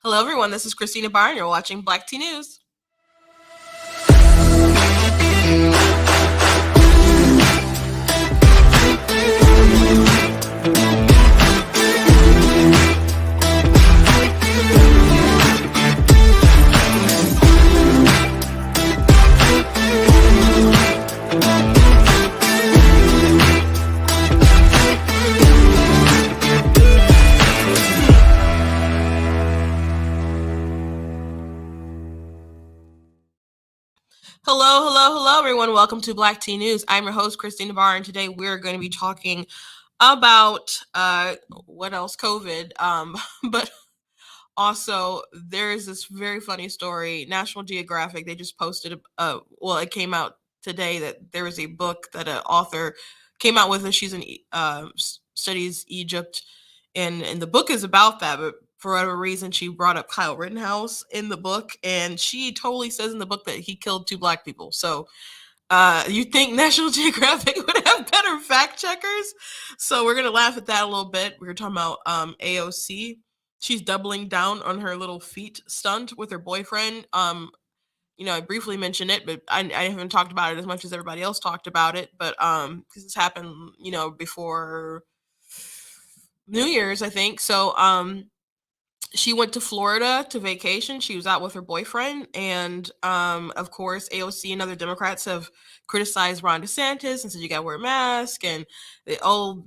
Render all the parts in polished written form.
Hello, everyone. This is Christina Barr, and you're watching Black Tea News. Hello, everyone. Welcome to Black Tea News. I'm your host, Christina Barr, and today we're going to be talking about what else? COVID. But also, there's this very funny story. National Geographic, they just posted, it came out today that there is a book that an author came out with, and she's studies Egypt, and the book is about that, but for whatever reason, she brought up Kyle Rittenhouse in the book, and she totally says in the book that he killed 2 Black people. So you think National Geographic would have better fact checkers? So we're gonna laugh at that a little bit. We were talking about AOC. She's doubling down on her little feet stunt with her boyfriend. I briefly mentioned it, but I haven't talked about it as much as everybody else talked about it. But because this happened, before New Year's, I think. So she went to Florida to vacation. She was out with her boyfriend, and of course, AOC and other Democrats have criticized Ron DeSantis and said you got to wear a mask, and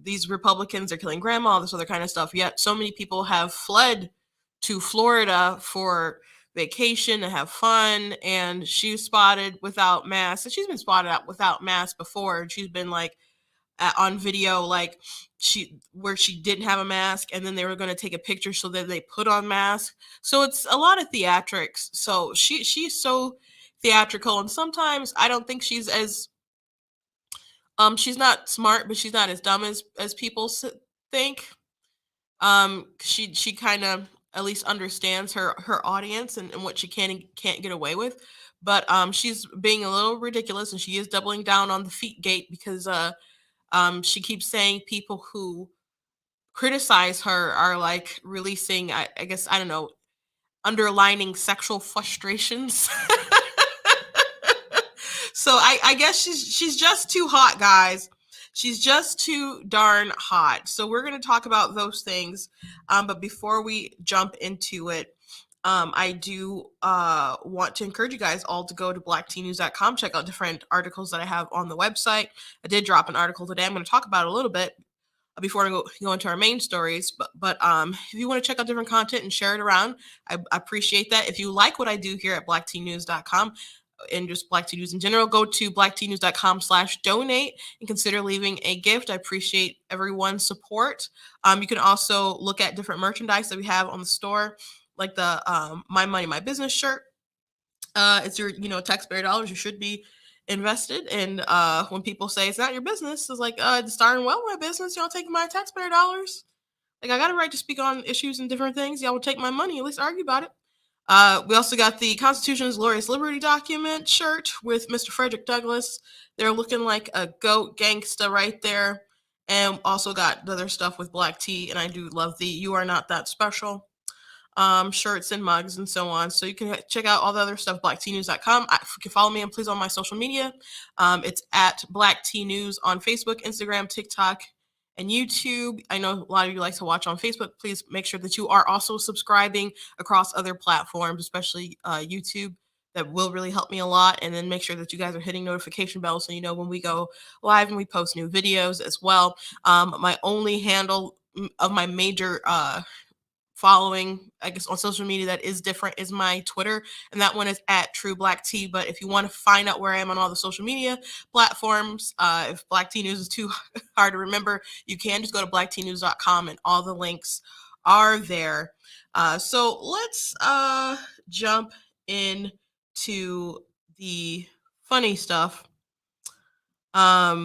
these Republicans are killing grandma, all this other kind of stuff. Yet, so many people have fled to Florida for vacation to have fun, and she was spotted without masks. And she's been spotted out without masks before, and she's been like on video, like where she didn't have a mask, and then they were going to take a picture so that they put on masks. So it's a lot of theatrics. So she's so theatrical, and sometimes I don't think she's as she's not smart, but she's not as dumb as people think. She kind of at least understands her audience and what she can and can't get away with. But she's being a little ridiculous, and she is doubling down on the feet gate because she keeps saying people who criticize her are like releasing, I guess, I don't know, underlining sexual frustrations. So I guess she's just too hot, guys. She's just too darn hot. So we're going to talk about those things. But before we jump into it, I do want to encourage you guys all to go to blacktnews.com, check out different articles that I have on the website. I did drop an article today. I'm going to talk about it a little bit before I go into our main stories. But if you want to check out different content and share it around, I appreciate that. If you like what I do here at blacktnews.com and just Black Tea News in general, go to blacktnews.com/donate and consider leaving a gift. I appreciate everyone's support. You can also look at different merchandise that we have on the store, like the My Money, My Business shirt. It's your, taxpayer dollars. You should be invested. And when people say it's not your business, it's like, it's darn well my business. Y'all taking my taxpayer dollars. Like, I got a right to speak on issues and different things. Y'all will take my money, at least argue about it. We also got the Constitution's Glorious Liberty document shirt with Mr. Frederick Douglass. They're looking like a goat gangsta right there. And also got the other stuff with black tea. And I do love the You Are Not That Special shirts and mugs and so on. So you can check out all the other stuff, blacktnews.com. You can follow me and please on my social media. It's at Black Tea News on Facebook, Instagram, TikTok, and YouTube. I know a lot of you like to watch on Facebook. Please make sure that you are also subscribing across other platforms, especially YouTube. That will really help me a lot. And then make sure that you guys are hitting notification bells so you know when we go live and we post new videos as well. My only handle of my major following, I guess, on social media that is different is my Twitter, and that one is at True Black Tea. But if you want to find out where I am on all the social media platforms, if Black Tea News is too hard to remember, you can just go to blacktnews.com and all the links are there. So let's jump into the funny stuff. I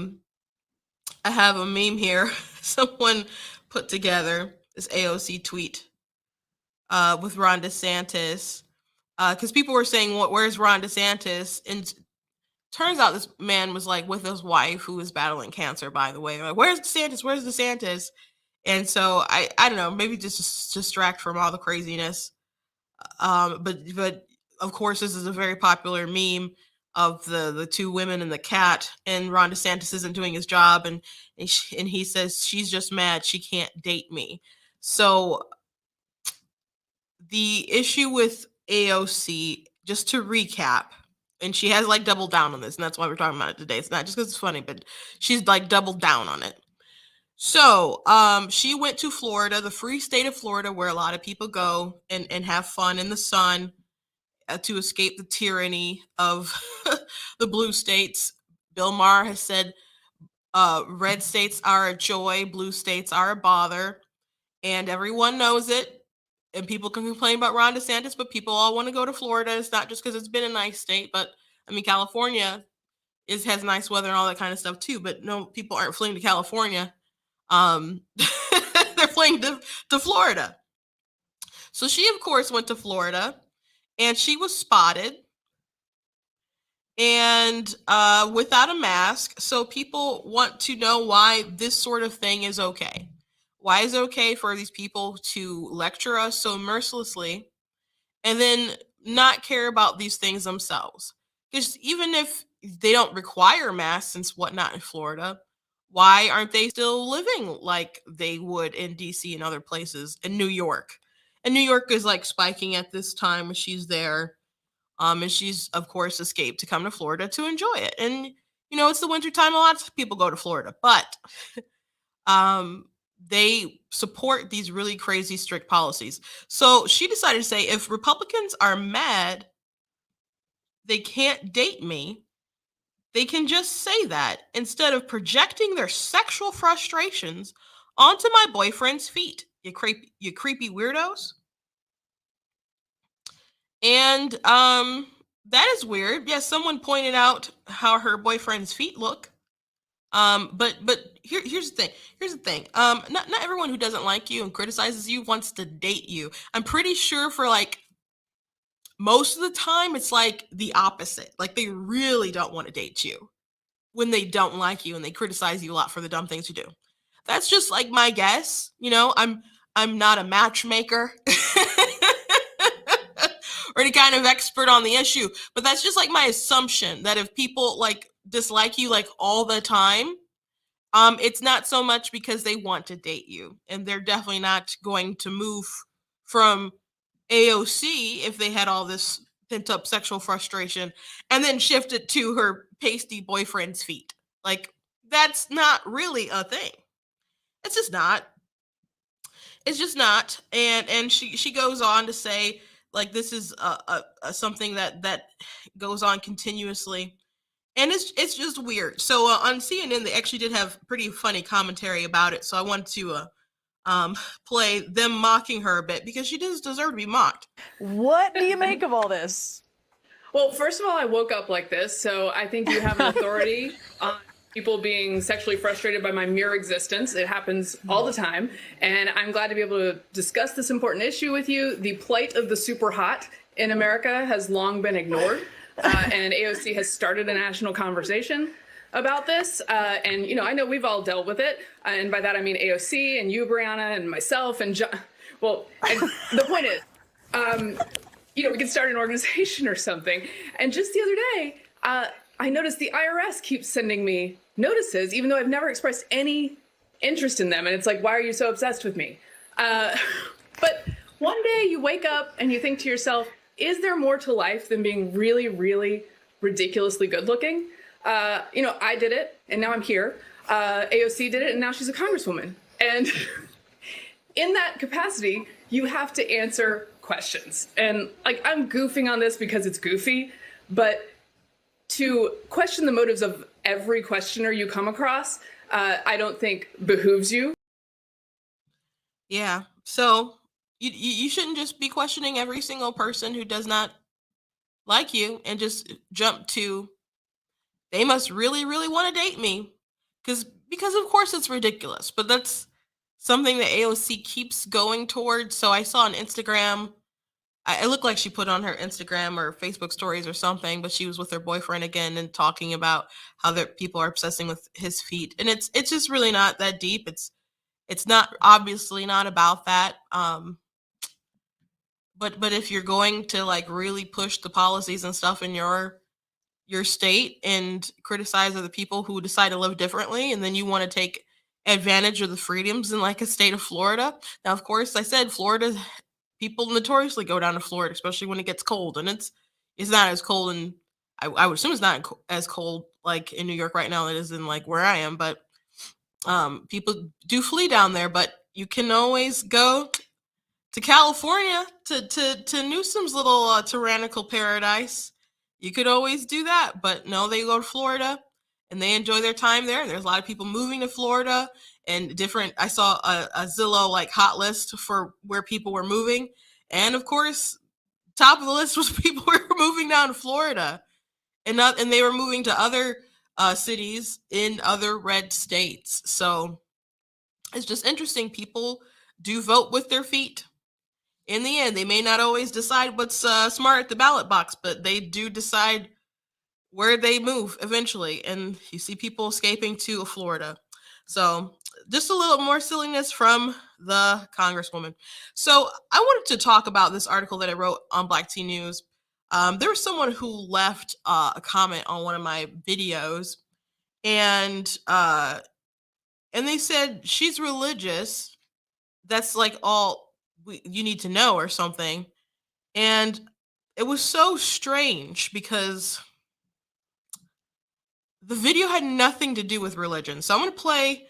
have a meme here someone put together, this AOC tweet with Ron DeSantis, because people were saying, where's Ron DeSantis? And turns out this man was like with his wife, who was battling cancer, by the way. Like, where's DeSantis? And so I don't know, maybe just distract from all the craziness. But of course, this is a very popular meme of the two women and the cat, and Ron DeSantis isn't doing his job, and he says she's just mad she can't date me. So the issue with AOC, just to recap, and she has like doubled down on this, and that's why we're talking about it today. It's not just because it's funny, but she's like doubled down on it. So, she went to Florida, the free state of Florida, where a lot of people go and have fun in the sun, to escape the tyranny of the blue states. Bill Maher has said, red states are a joy, blue states are a bother, and everyone knows it. And people can complain about Ron DeSantis, but people all want to go to Florida. It's not just because it's been a nice state, but I mean, California has nice weather and all that kind of stuff too. But no, people aren't fleeing to California. They're fleeing to Florida. So she, of course, went to Florida, and she was spotted and without a mask. So people want to know why this sort of thing is okay. Why is it okay for these people to lecture us so mercilessly and then not care about these things themselves? Because even if they don't require masks and whatnot in Florida, why aren't they still living like they would in DC and other places, in New York? And New York is like spiking at this time when she's there. And she's, of course, escaped to come to Florida to enjoy it. And, it's the wintertime. A lot of people go to Florida, but um, they support these really crazy, strict policies. So she decided to say, if Republicans are mad they can't date me, they can just say that instead of projecting their sexual frustrations onto my boyfriend's feet. You creepy weirdos. And that is weird. Yes, someone pointed out how her boyfriend's feet look. But here's the thing. Here's the thing. Not everyone who doesn't like you and criticizes you wants to date you. I'm pretty sure for like most of the time it's like the opposite. Like they really don't want to date you when they don't like you and they criticize you a lot for the dumb things you do. That's just like my guess. I'm not a matchmaker or any kind of expert on the issue, but that's just like my assumption that if people like dislike you like all the time, it's not so much because they want to date you, and they're definitely not going to move from AOC if they had all this pent up sexual frustration and then shift it to her pasty boyfriend's feet. Like that's not really a thing. It's just not. It's just not. And she goes on to say like this is a something that goes on continuously, and it's just weird. So on CNN they actually did have pretty funny commentary about it. So I wanted to play them mocking her a bit because she does deserve to be mocked. What do you make of all this? Well, first of all, I woke up like this, so I think you have an authority on people being sexually frustrated by my mere existence. It happens all the time, and I'm glad to be able to discuss this important issue with you. The plight of the super hot in America has long been ignored, and AOC has started a national conversation about this. And, I know we've all dealt with it, and by that I mean AOC and you, Brianna, and myself, and John. Well, and the point is, we could start an organization or something. And just the other day, I noticed the IRS keeps sending me notices, even though I've never expressed any interest in them. And it's like, why are you so obsessed with me? But one day you wake up and you think to yourself, is there more to life than being really, really ridiculously good looking? I did it, and now I'm here. AOC did it, and now she's a congresswoman. And in that capacity, you have to answer questions. And I'm goofing on this because it's goofy, but to question the motives of every questioner you come across, I don't think behooves you. Yeah. So you shouldn't just be questioning every single person who does not like you and just jump to they must really, really want to date me. Because of course it's ridiculous, but that's something that AOC keeps going towards. So I saw on Instagram, it looked like she put on her Instagram or Facebook stories or something, but she was with her boyfriend again and talking about how people are obsessing with his feet. And it's just really not that deep. It's not obviously not about that. but if you're going to like really push the policies and stuff in your state and criticize other people who decide to live differently, and then you want to take advantage of the freedoms in like a state of Florida. Now, of course, I said Florida people notoriously go down to Florida, especially when it gets cold, and it's not as cold, and I would assume it's not as cold like in New York right now that it is in like where I am, but people do flee down there. But you can always go to California to Newsom's little tyrannical paradise. You could always do that, but no, they go to Florida and they enjoy their time there. There's a lot of people moving to Florida and different. I saw a Zillow like hot list for where people were moving, and of course, top of the list was people who were moving down to Florida, and they were moving to other cities in other red states. So it's just interesting. People do vote with their feet in the end. They may not always decide what's smart at the ballot box, but they do decide where they move eventually. And you see people escaping to Florida. So just a little more silliness from the Congresswoman. So I wanted to talk about this article that I wrote on Black Tea News. There was someone who left a comment on one of my videos, and they said she's religious. That's like all you need to know or something. And it was so strange because the video had nothing to do with religion. So I'm going to play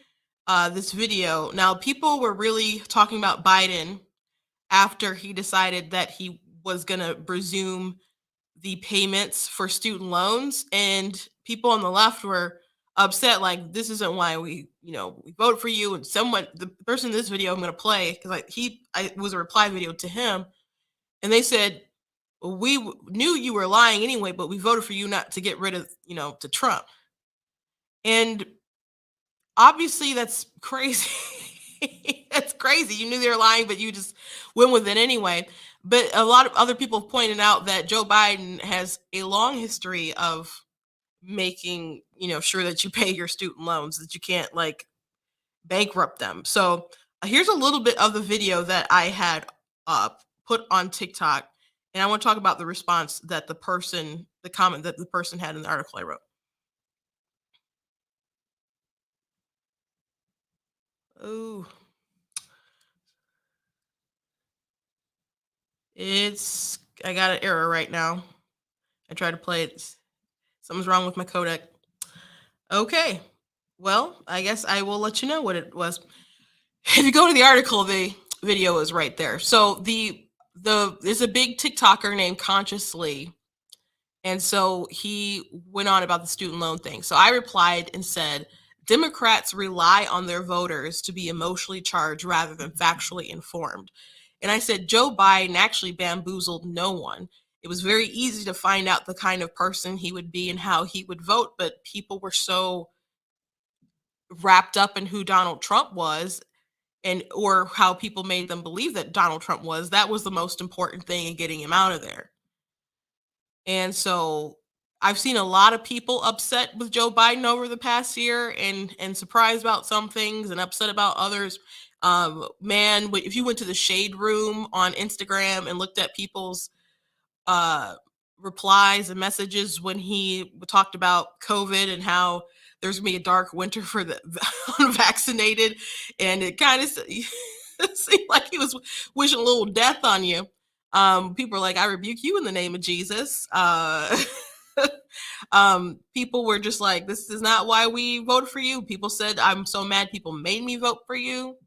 this video. Now, people were really talking about Biden after he decided that he was going to resume the payments for student loans. And people on the left were upset, like, this isn't why we voted for you. And the person in this video I'm going to play, because I was a reply video to him, and they said, we knew you were lying anyway, but we voted for you not to get rid of, to Trump. And obviously that's crazy. That's crazy. You knew they were lying, but you just went with it anyway. But a lot of other people have pointed out that Joe Biden has a long history of making, sure that you pay your student loans, that you can't like bankrupt them. So here's a little bit of the video that I had put on TikTok. And I want to talk about the response that the comment that the person had in the article I wrote. Oh, I got an error right now. I tried to play it. Something's wrong with my codec. Okay. Well, I guess I will let you know what it was. If you go to the article, the video is right there. So there's a big TikToker named Consciously, and so he went on about the student loan thing. So I replied and said, Democrats rely on their voters to be emotionally charged rather than factually informed. And I said, Joe Biden actually bamboozled no one. It was very easy to find out the kind of person he would be and how he would vote, but people were so wrapped up in who Donald Trump was, or how people made them believe that Donald Trump was. That was the most important thing in getting him out of there. And so I've seen a lot of people upset with Joe Biden over the past year, and surprised about some things and upset about others. Man, if you went to the shade room on Instagram and looked at people's replies and messages when he talked about COVID and how there's gonna be a dark winter for the unvaccinated, and it kind of seemed like he was wishing a little death on you. People are like, I rebuke you in the name of Jesus. People were just like, this is not why we voted for you. People said, I'm so mad people made me vote for you.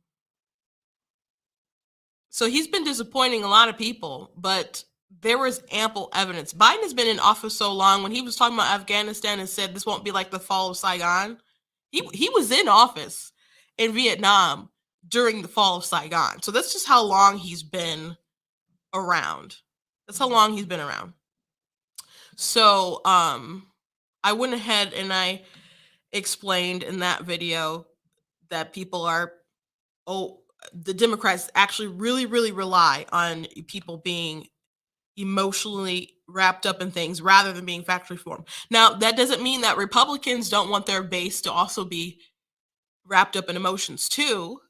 So he's been disappointing a lot of people, but there was ample evidence. Biden has been in office so long. When he was talking about Afghanistan and said this won't be like the fall of Saigon, he was in office in Vietnam during the fall of Saigon. So that's just how long he's been around. That's how long he's been around. So I went ahead and I explained in that video that the Democrats actually really, really rely on people being emotionally wrapped up in things rather than being factually informed. Now, that doesn't mean that Republicans don't want their base to also be wrapped up in emotions too,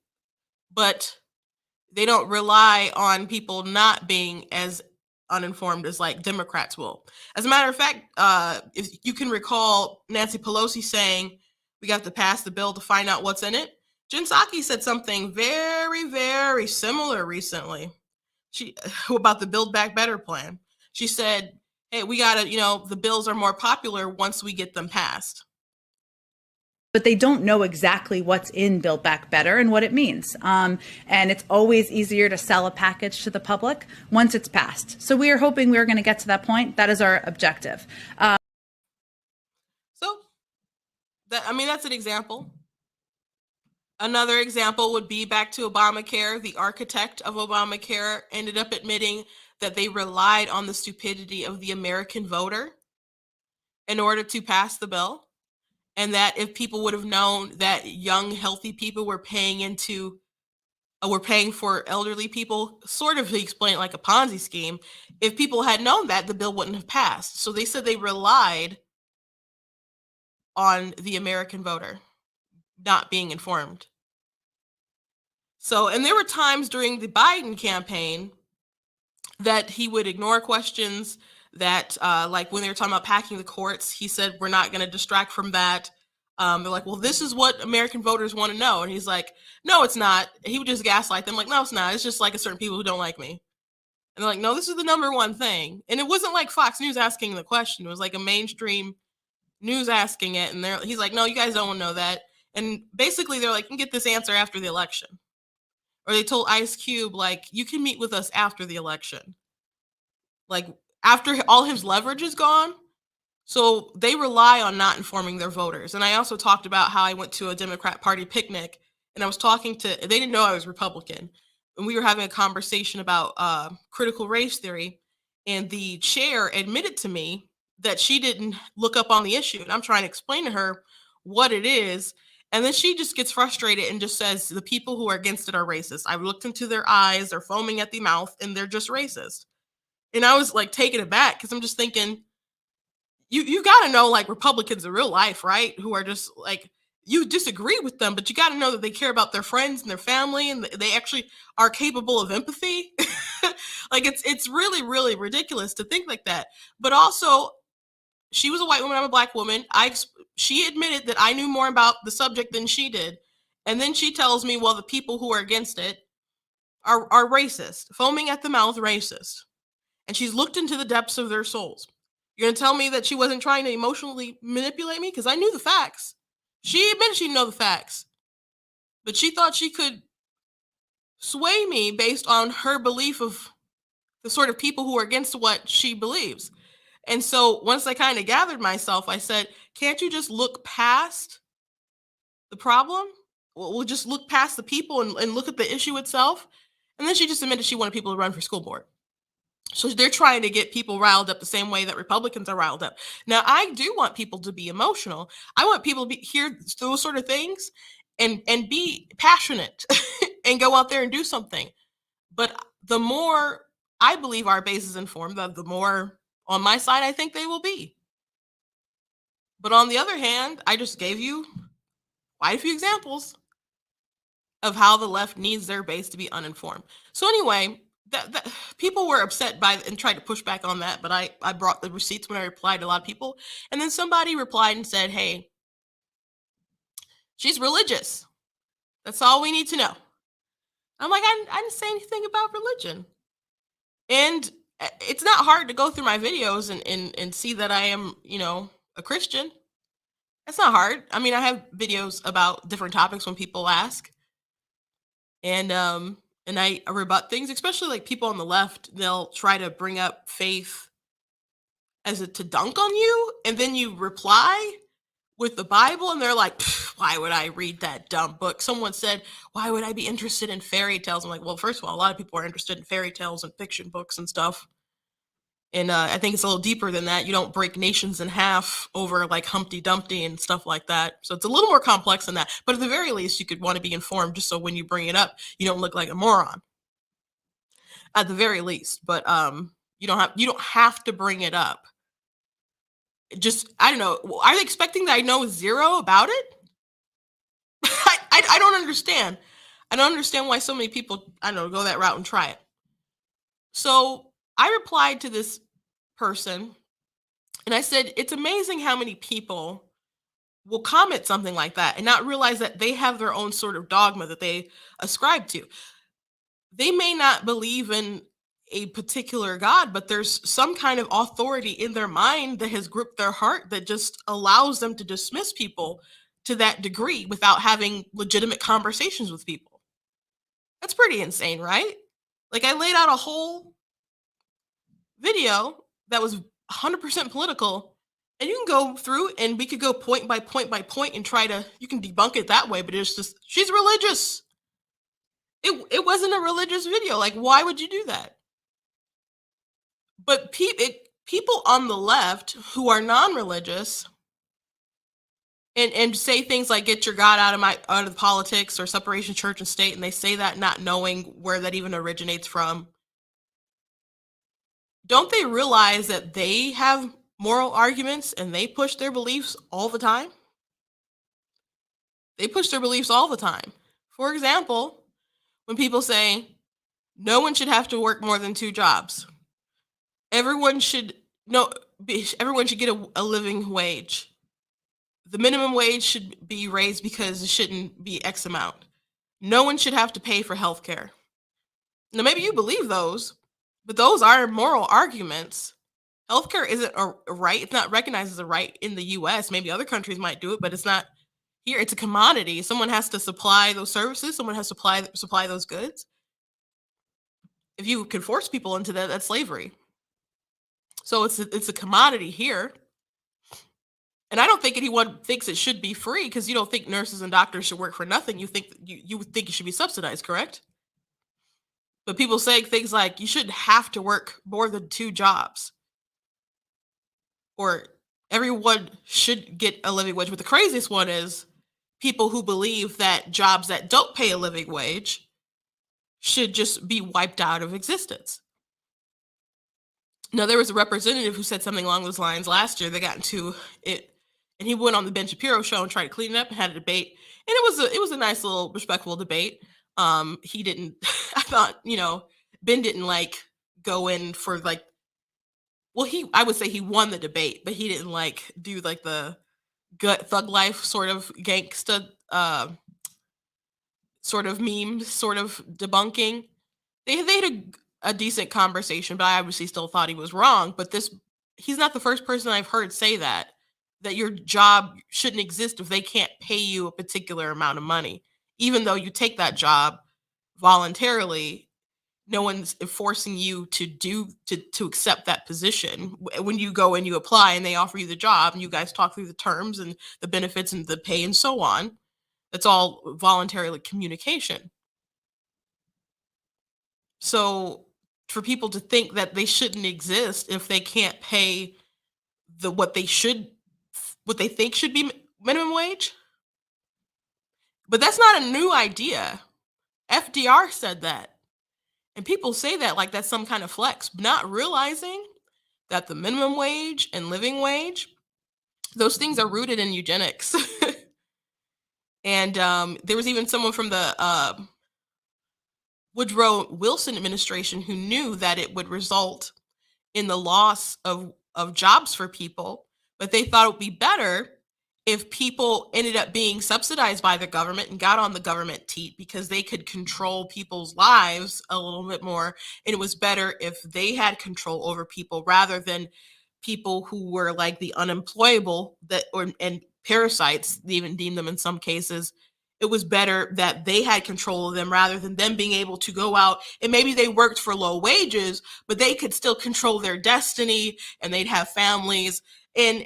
but They don't rely on people not being as uninformed as like Democrats will. As a matter of fact, if you can recall Nancy Pelosi saying we got to pass the bill to find out what's in it, Jen Psaki said something very, very similar recently. She about the Build Back Better plan. She said, "Hey, we gotta, the bills are more popular once we get them passed." But they don't know exactly what's in Build Back Better and what it means. And it's always easier to sell a package to the public once it's passed. So we are hoping we're going to get to that point. That is our objective. That's an example. Another example would be back to Obamacare. The architect of Obamacare ended up admitting that they relied on the stupidity of the American voter in order to pass the bill. And that if people would have known that young, healthy people were paying for elderly people, sort of to explain it like a Ponzi scheme, if people had known that, the bill wouldn't have passed. So they said they relied on the American voter not being informed. So, and there were times during the Biden campaign that he would ignore questions that, like when they were talking about packing the courts, he said, we're not going to distract from that. They're like, well, this is what American voters want to know. And he's like, no, it's not. He would just gaslight them like, no, it's not. It's just like a certain people who don't like me. And they're like, no, this is the number one thing. And it wasn't like Fox News asking the question. It was like a mainstream news asking it. And he's like, no, you guys don't want to know that. And basically they're like, you can get this answer after the election. Or they told Ice Cube, like, you can meet with us after the election. Like, after all his leverage is gone. So they rely on not informing their voters. And I also talked about how I went to a Democrat Party picnic and I was talking to, they didn't know I was Republican. And we were having a conversation about critical race theory. And the chair admitted to me that she didn't look up on the issue. And I'm trying to explain to her what it is. And then she just gets frustrated and just says, the people who are against it are racist. I've looked into their eyes, they're foaming at the mouth, and they're just racist. And I was like taken aback because I'm just thinking, you got to know like Republicans in real life, right? Who are just like, you disagree with them, but you got to know that they care about their friends and their family and they actually are capable of empathy. Like it's really, really ridiculous to think like that. But also, she was a white woman, I'm a black woman. She admitted that I knew more about the subject than she did. And then she tells me, well, the people who are against it are racist, foaming at the mouth racist. And she's looked into the depths of their souls. You're going to tell me that she wasn't trying to emotionally manipulate me? Because I knew the facts. She admitted she didn't know the facts. But she thought she could sway me based on her belief of the sort of people who are against what she believes. And so once I kind of gathered myself, I said, can't you just look past the problem? We'll just look past the people and look at the issue itself. And then she just admitted she wanted people to run for school board. So they're trying to get people riled up the same way that Republicans are riled up. Now, I do want people to be emotional. I want people to hear those sort of things and be passionate and go out there and do something. But the more I believe our base is informed, the more on my side I think they will be. But on the other hand, I just gave you quite a few examples of how the left needs their base to be uninformed. So anyway, that people were upset by and tried to push back on that, but I brought the receipts when I replied to a lot of people. And then somebody replied and said, hey, she's religious. That's all we need to know. I'm like, I didn't say anything about religion. And it's not hard to go through my videos and see that I am, a Christian. It's not hard. I mean, I have videos about different topics when people ask. And I rebut things, especially like people on the left, they'll try to bring up faith as to dunk on you. And then you reply with the Bible and they're like, why would I read that dumb book? Someone said, why would I be interested in fairy tales? I'm like, well, first of all, a lot of people are interested in fairy tales and fiction books and stuff. And I think it's a little deeper than that. You don't break nations in half over like Humpty Dumpty and stuff like that. So it's a little more complex than that. But at the very least, you could want to be informed just so when you bring it up, you don't look like a moron. At the very least. But you don't have to bring it up. Just, I don't know. Are they expecting that I know zero about it? I don't understand. I don't understand why so many people, I don't know, go that route and try it. So I replied to this person and I said, it's amazing how many people will comment something like that and not realize that they have their own sort of dogma that they ascribe to. They may not believe in a particular God, but there's some kind of authority in their mind that has gripped their heart that just allows them to dismiss people to that degree without having legitimate conversations with people. That's pretty insane, right? Like, I laid out a whole video that was 100% political, and you can go through and we could go point by point by point and try to, you can debunk it that way, but it's just, she's religious. It wasn't a religious video. Like, why would you do that? But people on the left who are non-religious and say things like "get your God out of politics" or separation of church and state, and they say that not knowing where that even originates from. Don't they realize that they have moral arguments and they push their beliefs all the time? They push their beliefs all the time. For example, when people say no one should have to work more than 2 jobs. Everyone should no everyone should get a living wage. The minimum wage should be raised because it shouldn't be X amount. No one should have to pay for healthcare. Now, maybe you believe those, but those are moral arguments. Healthcare isn't a right. It's not recognized as a right in the US. Maybe other countries might do it, but it's not here. It's a commodity. Someone has to supply those services. Someone has to supply those goods. If you can force people into that, that's slavery. So it's a commodity here. And I don't think anyone thinks it should be free because you don't think nurses and doctors should work for nothing. You would think it should be subsidized, correct? But people say things like you shouldn't have to work more than 2 jobs. Or everyone should get a living wage. But the craziest one is people who believe that jobs that don't pay a living wage should just be wiped out of existence. Now, there was a representative who said something along those lines last year. They got into it, and he went on the Ben Shapiro show and tried to clean it up and had a debate. And it was a nice little respectful debate. He didn't. I thought, Ben didn't like go in for like. Well, I would say he won the debate, but he didn't like do like the gut thug life sort of gangsta sort of memes, sort of debunking. They had a decent conversation, but I obviously still thought he was wrong. But he's not the first person I've heard say that your job shouldn't exist if they can't pay you a particular amount of money, even though you take that job voluntarily. No one's forcing you to accept that position. When you go and you apply and they offer you the job and you guys talk through the terms and the benefits and the pay and so on, it's all voluntary communication. So for people to think that they shouldn't exist if they can't pay what they think should be minimum wage, but that's not a new idea. FDR said that. And people say that like that's some kind of flex, not realizing that the minimum wage and living wage, those things are rooted in eugenics. And there was even someone from the Woodrow Wilson administration who knew that it would result in the loss of jobs for people, but they thought it would be better if people ended up being subsidized by the government and got on the government teat because they could control people's lives a little bit more. And it was better if they had control over people rather than people who were like the unemployable and parasites, they even deem them in some cases. It was better that they had control of them rather than them being able to go out and maybe they worked for low wages, but they could still control their destiny and they'd have families and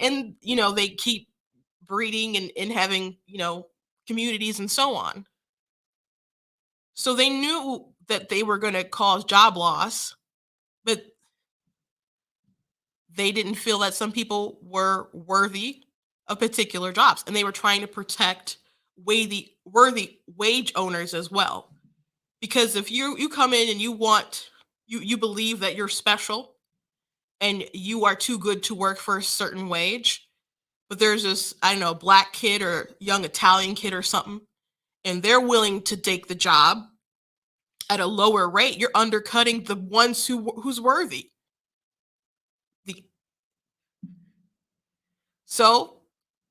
they keep breeding and having, communities and so on. So they knew that they were going to cause job loss, but they didn't feel that some people were worthy of particular jobs. And they were trying to protect worthy wage owners as well. Because if you come in and you believe that you're special and you are too good to work for a certain wage, but there's this, I don't know, black kid or young Italian kid or something, and they're willing to take the job at a lower rate, you're undercutting the ones who's worthy. So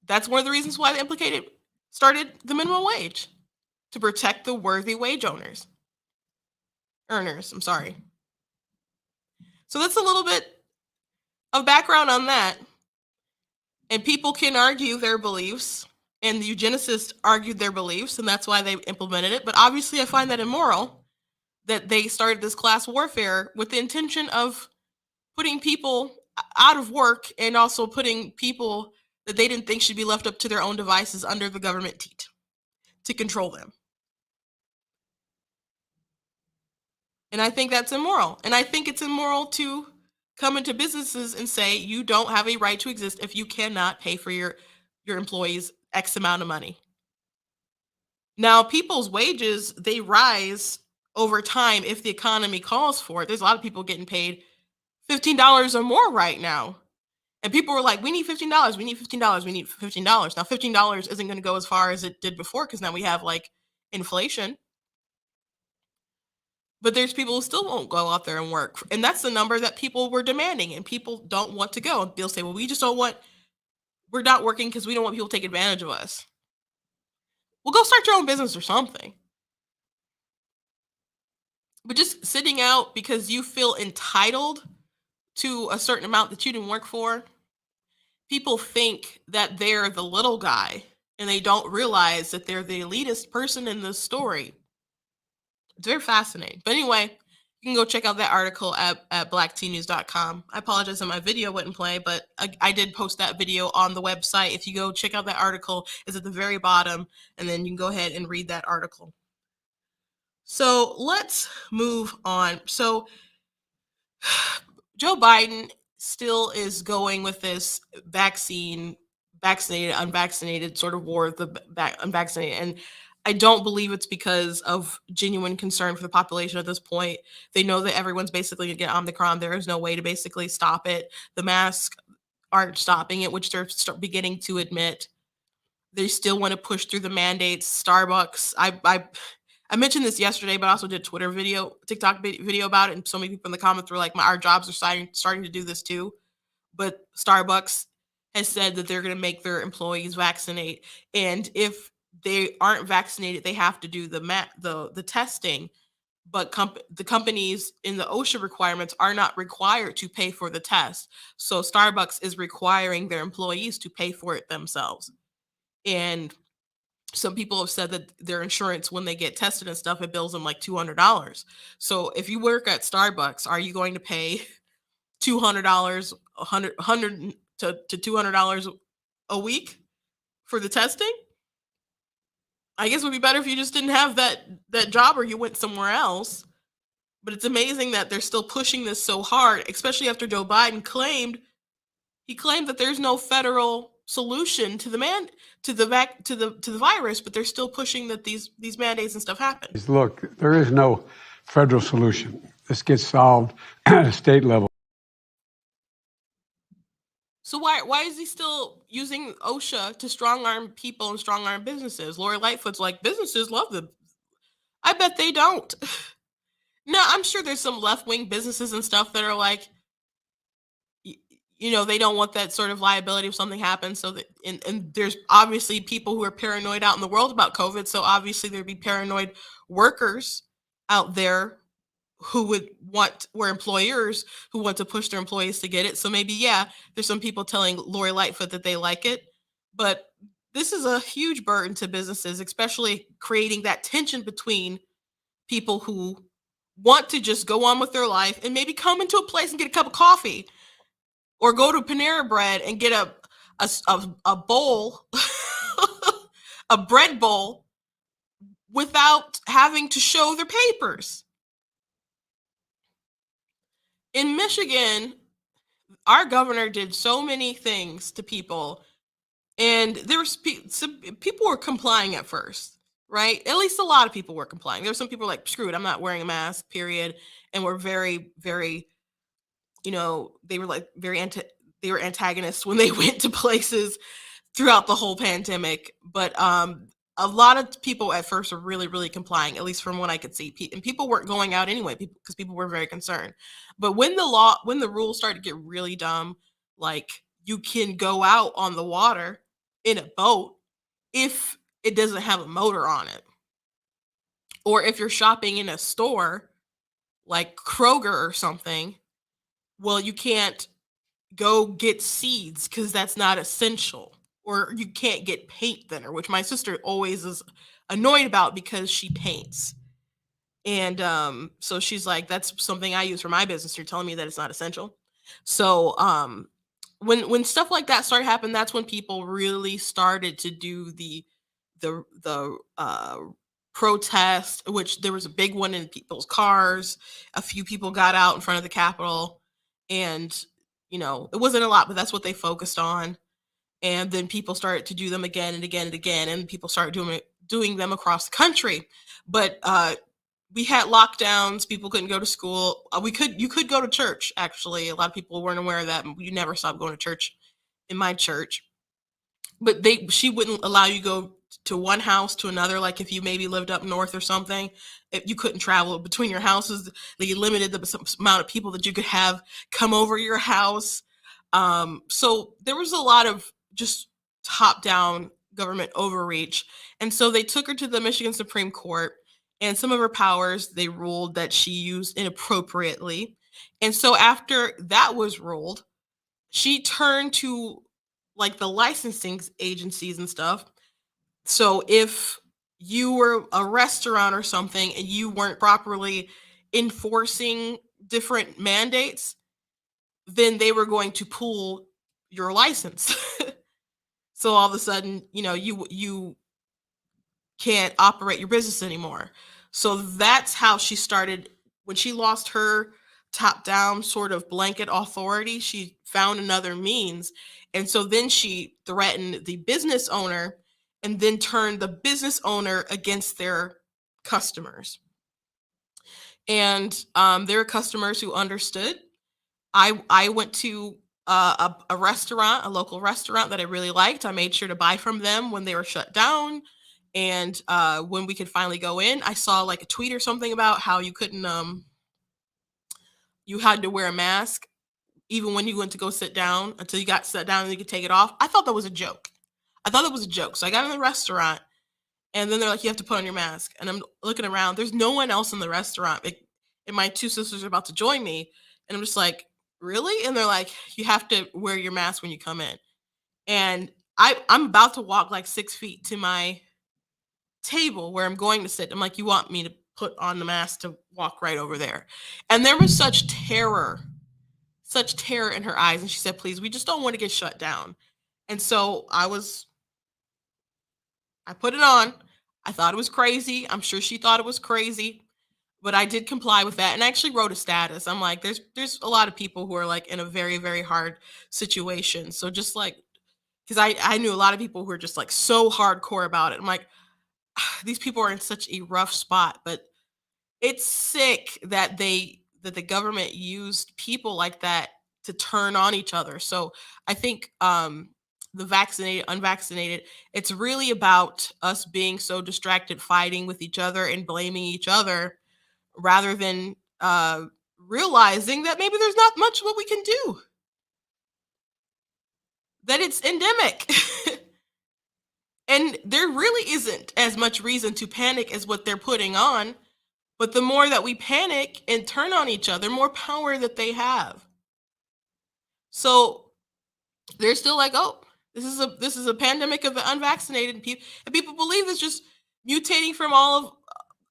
that's one of the reasons why they started the minimum wage, to protect the worthy wage earners. I'm sorry. So that's a little bit of background on that. And people can argue their beliefs, and the eugenicists argued their beliefs, and that's why they implemented it. But obviously, I find that immoral that they started this class warfare with the intention of putting people out of work, and also putting people that they didn't think should be left up to their own devices under the government teat to control them. And I think that's immoral. And I think it's immoral to come into businesses and say you don't have a right to exist if you cannot pay for your employees X amount of money. Now, people's wages, they rise over time if the economy calls for it. There's a lot of people getting paid $15 or more right now. And people were like, we need $15, we need $15, we need $15. Now, $15 isn't going to go as far as it did before, because now we have like inflation. But there's people who still won't go out there and work. And that's the number that people were demanding, and people don't want to go. They'll say, well, we're not working because we don't want people to take advantage of us. Well, go start your own business or something. But just sitting out because you feel entitled to a certain amount that you didn't work for, people think that they're the little guy, and they don't realize that they're the elitist person in this story. It's very fascinating. But anyway, you can go check out that article at blacktnews.com. I apologize that my video wouldn't play, but I did post that video on the website. If you go check out that article, it's at the very bottom, and then you can go ahead and read that article. So let's move on. So Joe Biden still is going with this vaccinated, unvaccinated sort of war with the unvaccinated. And I don't believe it's because of genuine concern for the population at this point. They know that everyone's basically going to get Omicron. There is no way to basically stop it. The masks aren't stopping it, which they're beginning to admit. They still want to push through the mandates. Starbucks, I mentioned this yesterday, but I also did a TikTok video about it, and so many people in the comments were like, our jobs are starting to do this too. But Starbucks has said that they're going to make their employees vaccinate, and if they aren't vaccinated, they have to do the testing. But the companies in the OSHA requirements are not required to pay for the test. So Starbucks is requiring their employees to pay for it themselves. And some people have said that their insurance, when they get tested and stuff, it bills them like $200. So if you work at Starbucks, are you going to pay $200, $100 to $200 a week for the testing? I guess it would be better if you just didn't have that job, or you went somewhere else. But it's amazing that they're still pushing this so hard, especially after Joe Biden claimed that there's no federal solution to the virus, but they're still pushing that these mandates and stuff happen. Look, there is no federal solution. This gets solved at a state level. So why is he still using OSHA to strong arm people and strong arm businesses? Lori Lightfoot's like, businesses love them. I bet they don't. No, I'm sure there's some left-wing businesses and stuff that are like, they don't want that sort of liability if something happens. So that, and there's obviously people who are paranoid out in the world about COVID. So obviously there'd be paranoid workers out there were employers who want to push their employees to get it. So maybe, there's some people telling Lori Lightfoot that they like it, but this is a huge burden to businesses, especially creating that tension between people who want to just go on with their life and maybe come into a place and get a cup of coffee, or go to Panera Bread and get a bowl, a bread bowl, without having to show their papers. In Michigan, our governor did so many things to people, and there was some people were complying at first, right? At least a lot of people were complying. There were some people like, screw it, I'm not wearing a mask, period, and were very, very, they were like they were antagonists when they went to places throughout the whole pandemic. But a lot of people at first were really, really complying, at least from what I could see. And people weren't going out anyway because people were very concerned. But when the rules started to get really dumb, like you can go out on the water in a boat if it doesn't have a motor on it, or if you're shopping in a store like Kroger or something, well, you can't go get seeds because that's not essential, or you can't get paint thinner, which my sister always is annoyed about because she paints. And so she's like, that's something I use for my business. You're telling me that it's not essential. So when stuff like that started happening, that's when people really started to do the protest, which there was a big one in people's cars. A few people got out in front of the Capitol, and it wasn't a lot, but that's what they focused on. And then people started to do them again and again and again, and people started doing them across the country. But we had lockdowns. People couldn't go to school. You could go to church. Actually, a lot of people weren't aware of that. You never stopped going to church in my church, but she wouldn't allow you go to one house to another. Like if you maybe lived up north or something, if you couldn't travel between your houses, they limited the amount of people that you could have come over your house. So there was a lot of just top down government overreach, and so they took her to the Michigan Supreme Court, and some of her powers they ruled that she used inappropriately. And so after that was ruled, she turned to like the licensing agencies and stuff. So if you were a restaurant or something and you weren't properly enforcing different mandates, then they were going to pull your license. So all of a sudden, you can't operate your business anymore. So that's how she started. When she lost her top down sort of blanket authority, she found another means. And so then she threatened the business owner and then turned the business owner against their customers. And there are customers who understood. I went to a restaurant, a local restaurant that I really liked. I made sure to buy from them when they were shut down. And when we could finally go in, I saw like a tweet or something about how you couldn't, you had to wear a mask even when you went to go sit down until you got sat down and you could take it off. I thought that was a joke. I thought it was a joke. So I got in the restaurant, and then they're like, you have to put on your mask. And I'm looking around. There's no one else in the restaurant. And my two sisters are about to join me. And I'm just like, really? And they're like, you have to wear your mask when you come in. And I'm about to walk like 6 feet to my table where I'm going to sit. I'm like, you want me to put on the mask to walk right over there? And there was such terror in her eyes. And she said, please, we just don't want to get shut down. And so I put it on. I thought it was crazy. I'm sure she thought it was crazy, but I did comply with that. And I actually wrote a status. I'm like, there's a lot of people who are like in a very, very hard situation. So just like, because I knew a lot of people who are just like so hardcore about it. I'm like, these people are in such a rough spot, but it's sick that the government used people like that to turn on each other. So I think the vaccinated, unvaccinated, it's really about us being so distracted fighting with each other and blaming each other rather than realizing that maybe there's not much what we can do, that it's endemic. And there really isn't as much reason to panic as what they're putting on. But the more that we panic and turn on each other, more power that they have. So they're still like, oh, this is a pandemic of the unvaccinated, and people believe it's just mutating from all of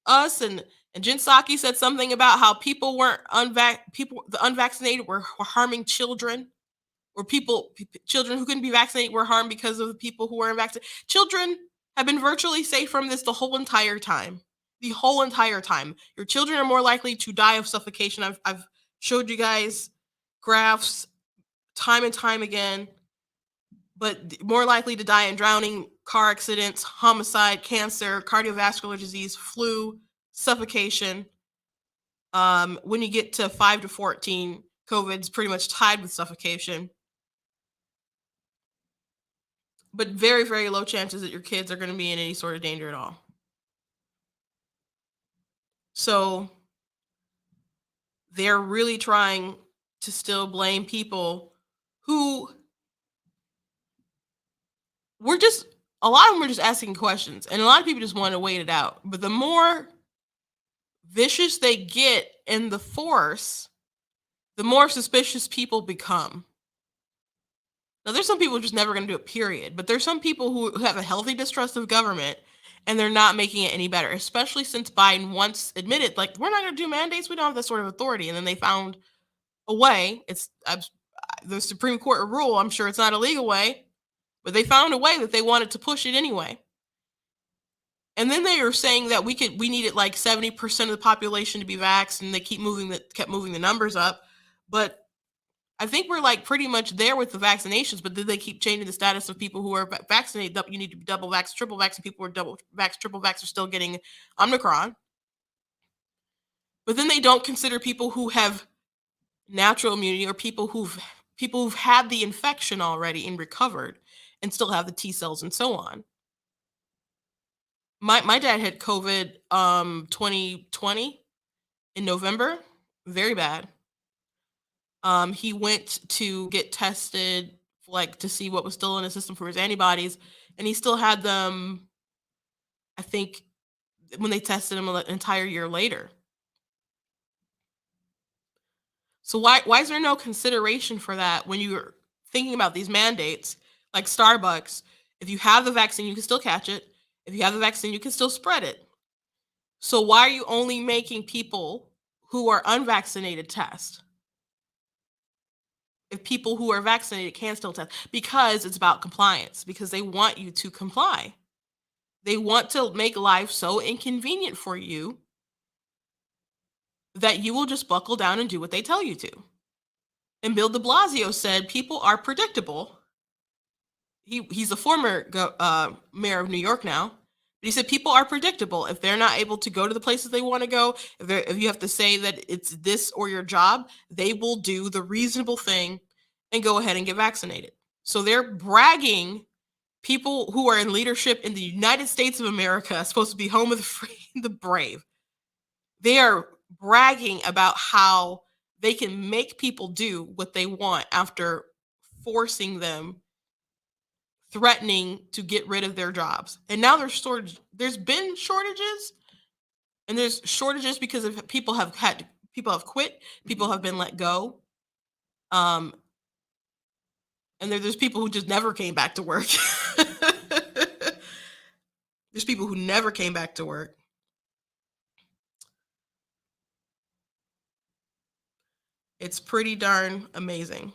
us. And Jen Psaki said something about how people weren't the unvaccinated were harming children, or children who couldn't be vaccinated were harmed because of the people who were vaccinated. Children have been virtually safe from this the whole entire time. The whole entire time. Your children are more likely to die of suffocation. I've showed you guys graphs time and time again, but more likely to die in drowning, car accidents, homicide, cancer, cardiovascular disease, flu, suffocation. When you get to 5 to 14, COVID's pretty much tied with suffocation. but very, very low chances that your kids are going to be in any sort of danger at all. So they're really trying to still blame people who were just, a lot of them were just asking questions, and a lot of people just want to wait it out. But the more vicious they get in the force, the more suspicious people become. Now, there's some people who are just never going to do it, period. But there's some people who have a healthy distrust of government, and they're not making it any better, especially since Biden once admitted, like, we're not going to do mandates. We don't have that sort of authority. And then they found a way. It's the Supreme Court rule. I'm sure it's not a legal way, but they found a way that they wanted to push it anyway. And then they were saying that we needed like 70% of the population to be vaxxed, and they kept moving the numbers up. But I think we're like pretty much there with the vaccinations, but then they keep changing the status of people who are vaccinated. You need to be double vax, triple vax, and people who are double vax, triple vax are still getting Omicron. But then they don't consider people who have natural immunity, or people who've had the infection already and recovered and still have the T cells and so on. My dad had COVID 2020 in November, very bad. He went to get tested, like, to see what was still in his system for his antibodies, and he still had them, I think, when they tested him an entire year later. So why is there no consideration for that when you're thinking about these mandates, like Starbucks? If you have the vaccine, you can still catch it. If you have the vaccine, you can still spread it. So why are you only making people who are unvaccinated test? If people who are vaccinated can still test, because it's about compliance, because they want you to comply. They want to make life so inconvenient for you that you will just buckle down and do what they tell you to. And Bill de Blasio said people are predictable. He's a former mayor of New York now. But he said people are predictable. If they're not able to go to the places they want to go, if you have to say that it's this or your job, they will do the reasonable thing and go ahead and get vaccinated. So they're bragging, people who are in leadership in the United States of America, supposed to be home of the free and the brave. They are bragging about how they can make people do what they want after forcing them, threatening to get rid of their jobs. And now there's been shortages, and there's shortages because of people have quit, people have been let go. And there's people who just never came back to work. There's people who never came back to work. It's pretty darn amazing.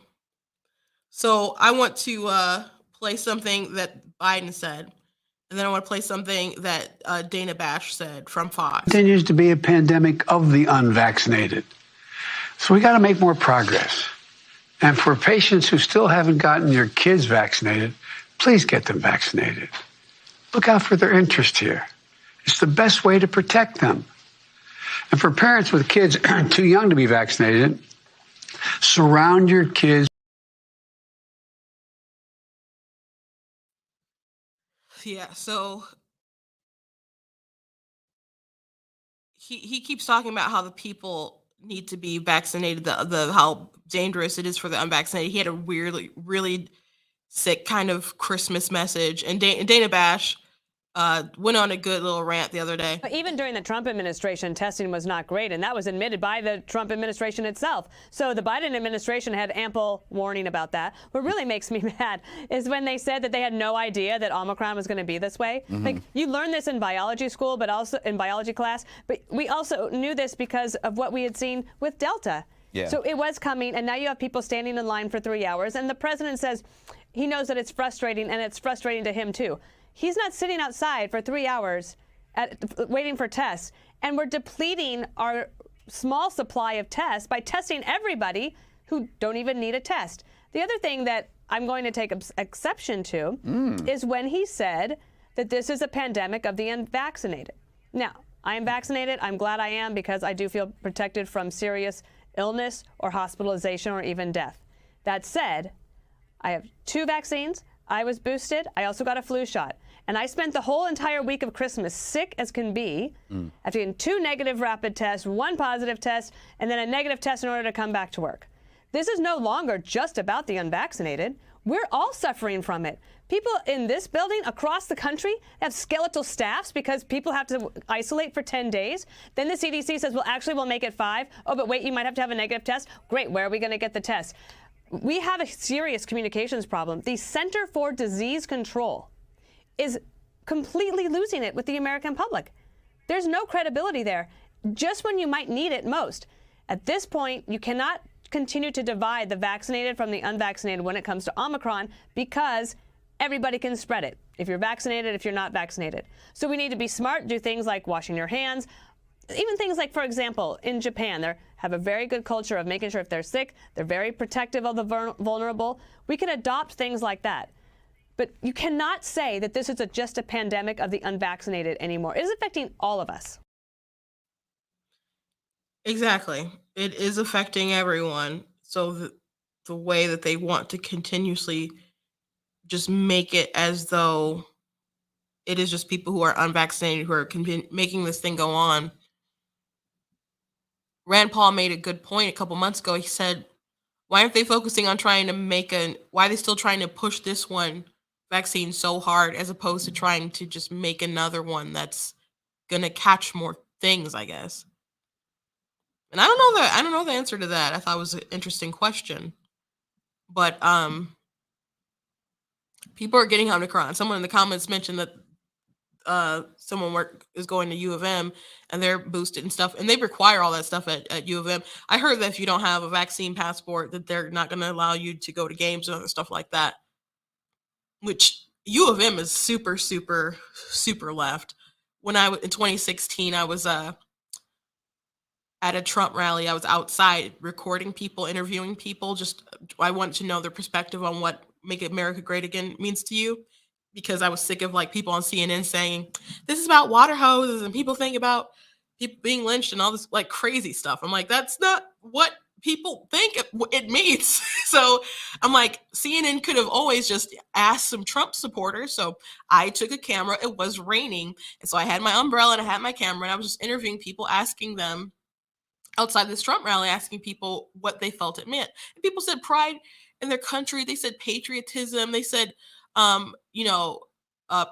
So I want to play something that Biden said, and then I want to play something that Dana Bash said from Fox. Continues to be a pandemic of the unvaccinated. So we got to make more progress. And for patients who still haven't gotten your kids vaccinated, please get them vaccinated. Look out for their interest here. It's the best way to protect them. And for parents with kids too young to be vaccinated, surround your kids. Yeah, so he keeps talking about how the people need to be vaccinated, the how dangerous it is for the unvaccinated. He had a really sick kind of Christmas message, and Dana Bash went on a good little rant the other day. Even during the Trump administration, testing was not great, and that was admitted by the Trump administration itself. So the Biden administration had ample warning about that. What really makes me mad is when they said that they had no idea that Omicron was going to be this way. Like, you learn this in biology school, but also in biology class. But we also knew this because of what we had seen with Delta. Yeah. So it was coming, and now you have people standing in line for 3 hours, and the president says he knows that it's frustrating, and it's frustrating to him too. He's not sitting outside for 3 hours waiting for tests. And we're depleting our small supply of tests by testing everybody who don't even need a test. The other thing that I'm going to take exception to is when he said that this is a pandemic of the unvaccinated. Now, I am vaccinated. I'm glad I am, because I do feel protected from serious illness or hospitalization or even death. That said, I have 2 vaccines. I was boosted. I also got a flu shot. And I spent the whole entire week of Christmas sick as can be, after getting 2 negative rapid tests, 1 positive test, and then a negative test in order to come back to work. This is no longer just about the unvaccinated. We're all suffering from it. People in this building across the country have skeletal staffs because people have to isolate for 10 days. Then the CDC says, well, actually, we'll make it 5. Oh, but wait, you might have to have a negative test. Great. Where are we going to get the test? We have a serious communications problem. The Center for Disease Control is completely losing it with the American public. There's no credibility there, just when you might need it most. At this point, you cannot continue to divide the vaccinated from the unvaccinated when it comes to Omicron, because everybody can spread it, if you're vaccinated, if you're not vaccinated. So we need to be smart, do things like washing your hands, even things like, for example, in Japan, they have a very good culture of making sure if they're sick, they're very protective of the vulnerable. We can adopt things like that. But you cannot say that this is just a pandemic of the unvaccinated anymore. It is affecting all of us. Exactly. It is affecting everyone. So the way that they want to continuously just make it as though it is just people who are unvaccinated who are making this thing go on. Rand Paul made a good point a couple months ago. He said, why aren't they focusing on trying to why are they still trying to push this one vaccine so hard as opposed to trying to just make another one that's going to catch more things, I guess. And I don't know the answer to that. I thought it was an interesting question. But people are getting Omicron. Someone in the comments mentioned that someone is going to U of M and they're boosted and stuff, and they require all that stuff at U of M. I heard that if you don't have a vaccine passport, that they're not going to allow you to go to games and other stuff like that. Which U of M is super, super, super left. When in 2016, I was at a Trump rally. I was outside recording people, interviewing people. I wanted to know their perspective on what "Make America Great Again" means to you, because I was sick of people on CNN saying this is about water hoses and people think about people being lynched and all this crazy stuff. I'm like, that's not what people think it means. So I'm like, CNN could have always just asked some Trump supporters. So I took a camera. It was raining, and so I had my umbrella and I had my camera, and I was just interviewing people, asking them outside this Trump rally, asking people what they felt it meant. And people said pride in their country. They said patriotism. They said,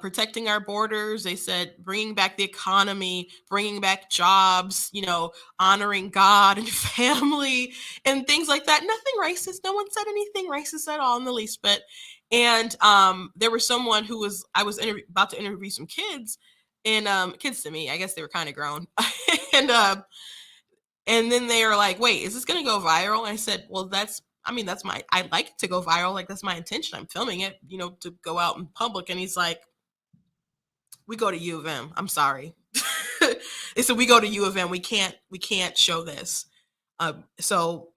protecting our borders. They said bringing back the economy, bringing back jobs, honoring God and family and things like that. Nothing racist. No one said anything racist at all in the least bit. And there was someone I was about to interview some kids, and kids to me, I guess they were kind of grown. And then they were like, wait, is this going to go viral? And I said, well, I'd like it to go viral. That's my intention. I'm filming it, to go out in public. And he's like, we go to U of M. I'm sorry. They said, we go to U of M. We can't show this. So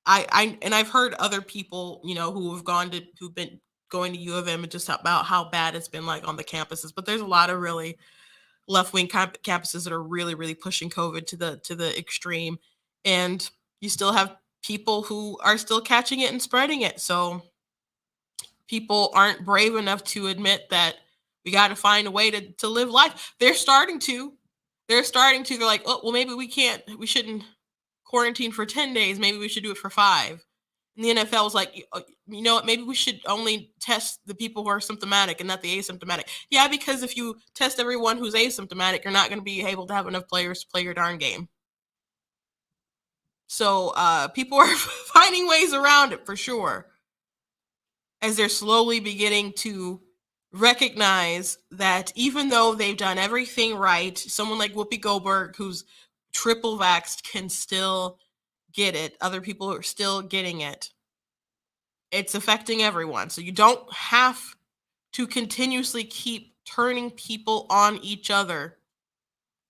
I've heard other people, who've been going to U of M and just about how bad it's been on the campuses. But there's a lot of really left-wing campuses that are really, really pushing COVID to the extreme, and you still have people who are still catching it and spreading it. So people aren't brave enough to admit that we got to find a way to live life. They're starting to. They're like, oh, well, maybe we shouldn't quarantine for 10 days. Maybe we should do it for 5. And the NFL was like, you know what, maybe we should only test the people who are symptomatic and not the asymptomatic. Yeah, because if you test everyone who's asymptomatic, you're not going to be able to have enough players to play your darn game. So people are finding ways around it for sure, as they're slowly beginning to recognize that even though they've done everything right, someone like Whoopi Goldberg, who's triple vaxxed, can still get it. Other people are still getting it. It's affecting everyone. So you don't have to continuously keep turning people on each other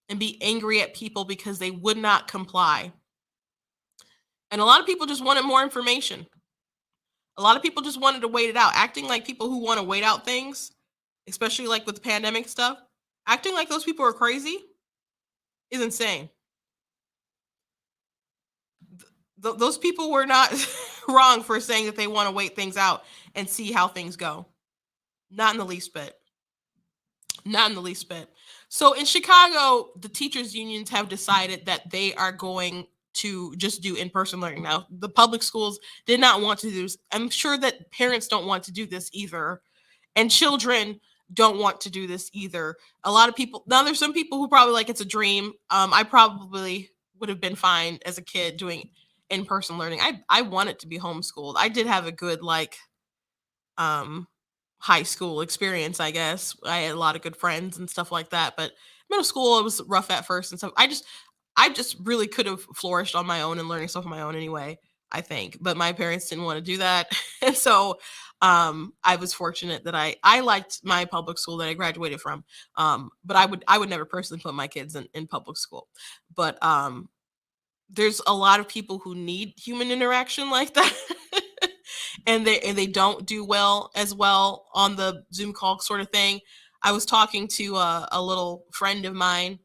and be angry at people because they would not comply. And a lot of people just wanted more information. A lot of people just wanted to wait it out, acting like people who want to wait out things, especially with the pandemic stuff, acting like those people are crazy is insane. Those people were not wrong for saying that they want to wait things out and see how things go. Not in the least bit. Not in the least bit. So in Chicago, the teachers unions have decided that they are going to just do in-person learning. Now, the public schools did not want to do this. I'm sure that parents don't want to do this either. And children don't want to do this either. A lot of people, now there's some people who probably like it's a dream. I probably would have been fine as a kid doing in-person learning. I wanted to be homeschooled. I did have a good um high school experience, I guess. I had a lot of good friends and stuff like that, but middle school it was rough at first and stuff. I just really could have flourished on my own and learning stuff on my own anyway, I think. But my parents didn't want to do that. And so I was fortunate that I liked my public school that I graduated from. But I would never personally put my kids in public school. But there's a lot of people who need human interaction like that. And they don't do well as well on the Zoom call sort of thing. I was talking to a little friend of mine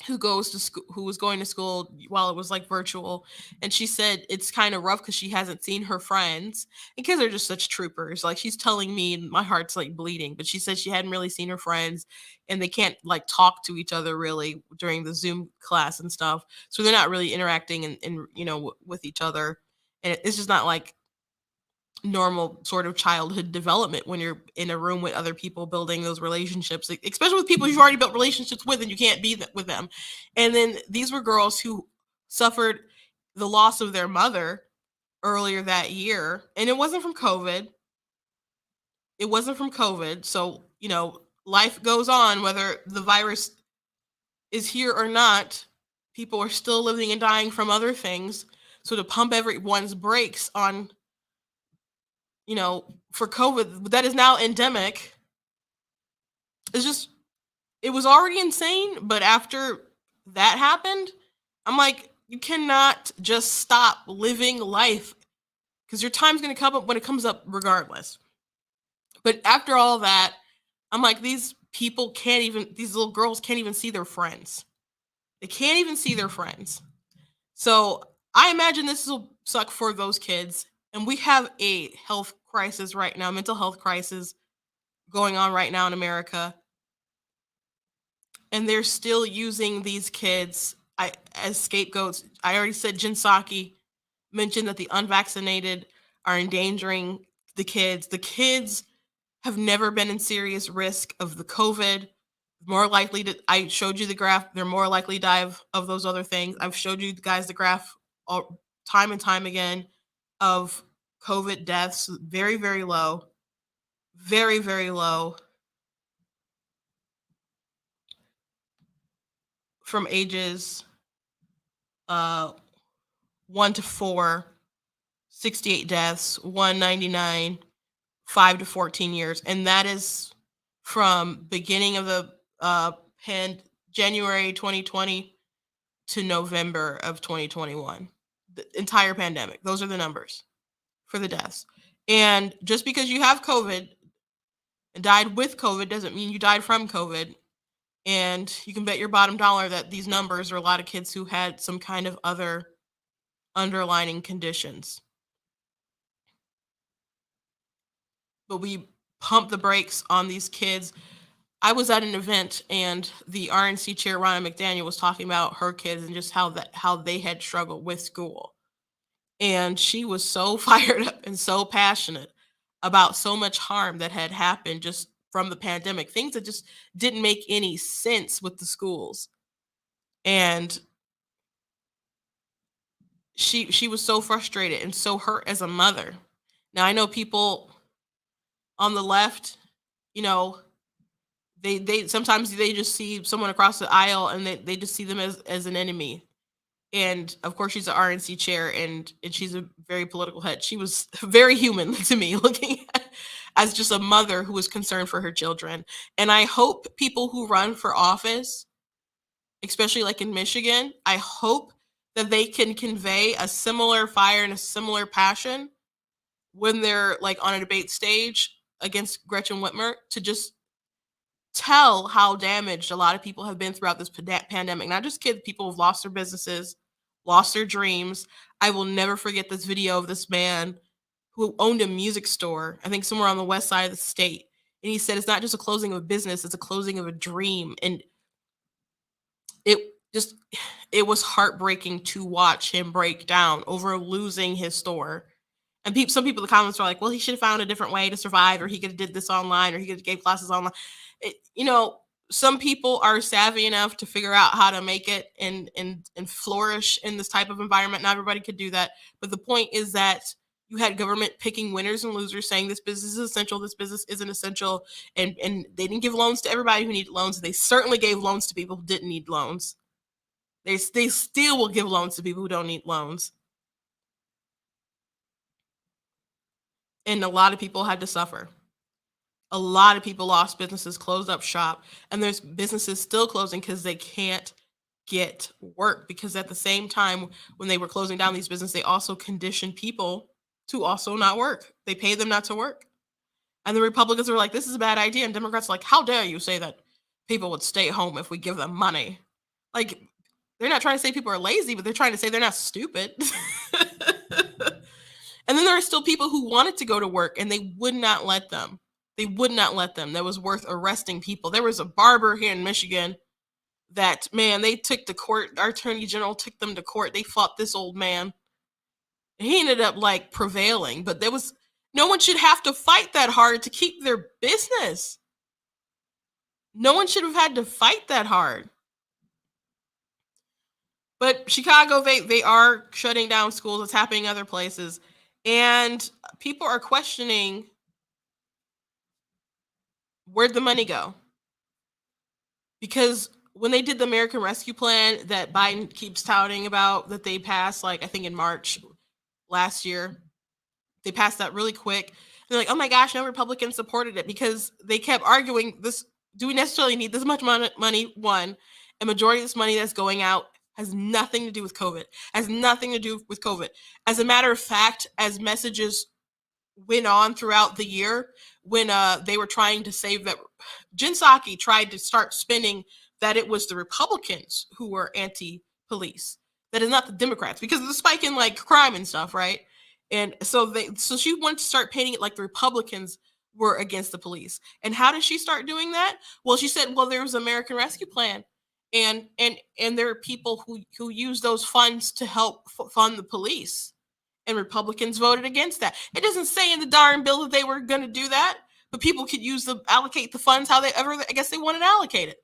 who goes to school, who was going to school while it was like virtual, and she said it's kind of rough because she hasn't seen her friends, and kids are just such troopers. Like, she's telling me, and my heart's like bleeding, but she said she hadn't really seen her friends, and they can't like talk to each other really during the Zoom class and stuff, so they're not really interacting and with each other, and it's just not like normal sort of childhood development when you're in a room with other people building those relationships, especially with people you've already built relationships with and you can't be with them. And then these were girls who suffered the loss of their mother earlier that year, and it wasn't from COVID. It wasn't from COVID. So, life goes on whether the virus is here or not. People are still living and dying from other things. So to pump everyone's brakes on for COVID that is now endemic, it's just, it was already insane. But after that happened, I'm like, you cannot just stop living life because your time's going to come up when it comes up regardless. But after all that, I'm like, these little girls can't even see their friends. They can't even see their friends. So I imagine this will suck for those kids. And we have a health crisis right now, mental health crisis going on right now in America. And they're still using these kids as scapegoats. I already said Jen Psaki mentioned that the unvaccinated are endangering the kids. The kids have never been in serious risk of the COVID. More likely to, I showed you the graph, they're more likely to die of those other things. I've showed you guys the graph all, time and time again of COVID deaths, very, very low, very, very low from ages 1 to 4, 68 deaths, 199, 5 to 14 years. And that is from beginning of the January 2020 to November of 2021. The entire pandemic. Those are the numbers for the deaths. And just because you have COVID and died with COVID doesn't mean you died from COVID. And you can bet your bottom dollar that these numbers are a lot of kids who had some kind of other underlying conditions. But we pump the brakes on these kids. I was at an event and the RNC chair, Ronna McDaniel, was talking about her kids and just how they had struggled with school. And she was so fired up and so passionate about so much harm that had happened just from the pandemic, things that just didn't make any sense with the schools. And she was so frustrated and so hurt as a mother. Now I know people on the left, you know, they sometimes they just see someone across the aisle and they just see them as an enemy. And of course she's the RNC chair and she's a very political head. She was very human to me, looking at, as just a mother who was concerned for her children. And I hope people who run for office, especially like in Michigan, I hope that they can convey a similar fire and a similar passion when they're like on a debate stage against Gretchen Whitmer, to just tell how damaged a lot of people have been throughout this pandemic. Not just kids, people have lost their businesses, lost their dreams. I will never forget this video of this man who owned a music store, I think somewhere on the west side of the state. And he said, it's not just a closing of a business, it's a closing of a dream. And it just, it was heartbreaking to watch him break down over losing his store. And some people in the comments were like, well, he should have found a different way to survive, or he could have did this online, or he could have gave classes online. Some people are savvy enough to figure out how to make it and flourish in this type of environment. Not everybody could do that. But the point is that you had government picking winners and losers, saying this business is essential, this business isn't essential. And they didn't give loans to everybody who needed loans. They certainly gave loans to people who didn't need loans. They still will give loans to people who don't need loans. And a lot of people had to suffer. A lot of people lost businesses, closed up shop, and there's businesses still closing because they can't get work. Because at the same time, when they were closing down these businesses, they also conditioned people to also not work. They paid them not to work. And the Republicans were like, this is a bad idea. And Democrats were like, how dare you say that people would stay home if we give them money? Like, they're not trying to say people are lazy, but they're trying to say they're not stupid. And then there are still people who wanted to go to work and they would not let them. They would not let them. That was worth arresting people. There was a barber here in Michigan that, man, they took to court. Our attorney general took them to court. They fought this old man. And he ended up like prevailing, but no one should have to fight that hard to keep their business. No one should have had to fight that hard. But Chicago, they are shutting down schools. It's happening in other places. And people are questioning, where'd the money go? Because when they did the American Rescue Plan that Biden keeps touting about, that they passed, like I think in March last year, they passed that really quick. They're like, oh my gosh, no Republicans supported it, because they kept arguing this. Do we necessarily need this much money? One, a majority of this money that's going out has nothing to do with COVID. Has nothing to do with COVID. As a matter of fact, as messages went on throughout the year, when they were trying to save that, Jen Psaki tried to start spinning that it was the Republicans who were anti-police. That is not the Democrats, because of the spike in like crime and stuff, right? And so she wanted to start painting it like the Republicans were against the police. And how did she start doing that? Well, she said, well, there was an American Rescue Plan. And there are people who use those funds to help fund the police. And Republicans voted against that. It doesn't say in the darn bill that they were going to do that, but people could allocate the funds I guess they wanted to allocate it.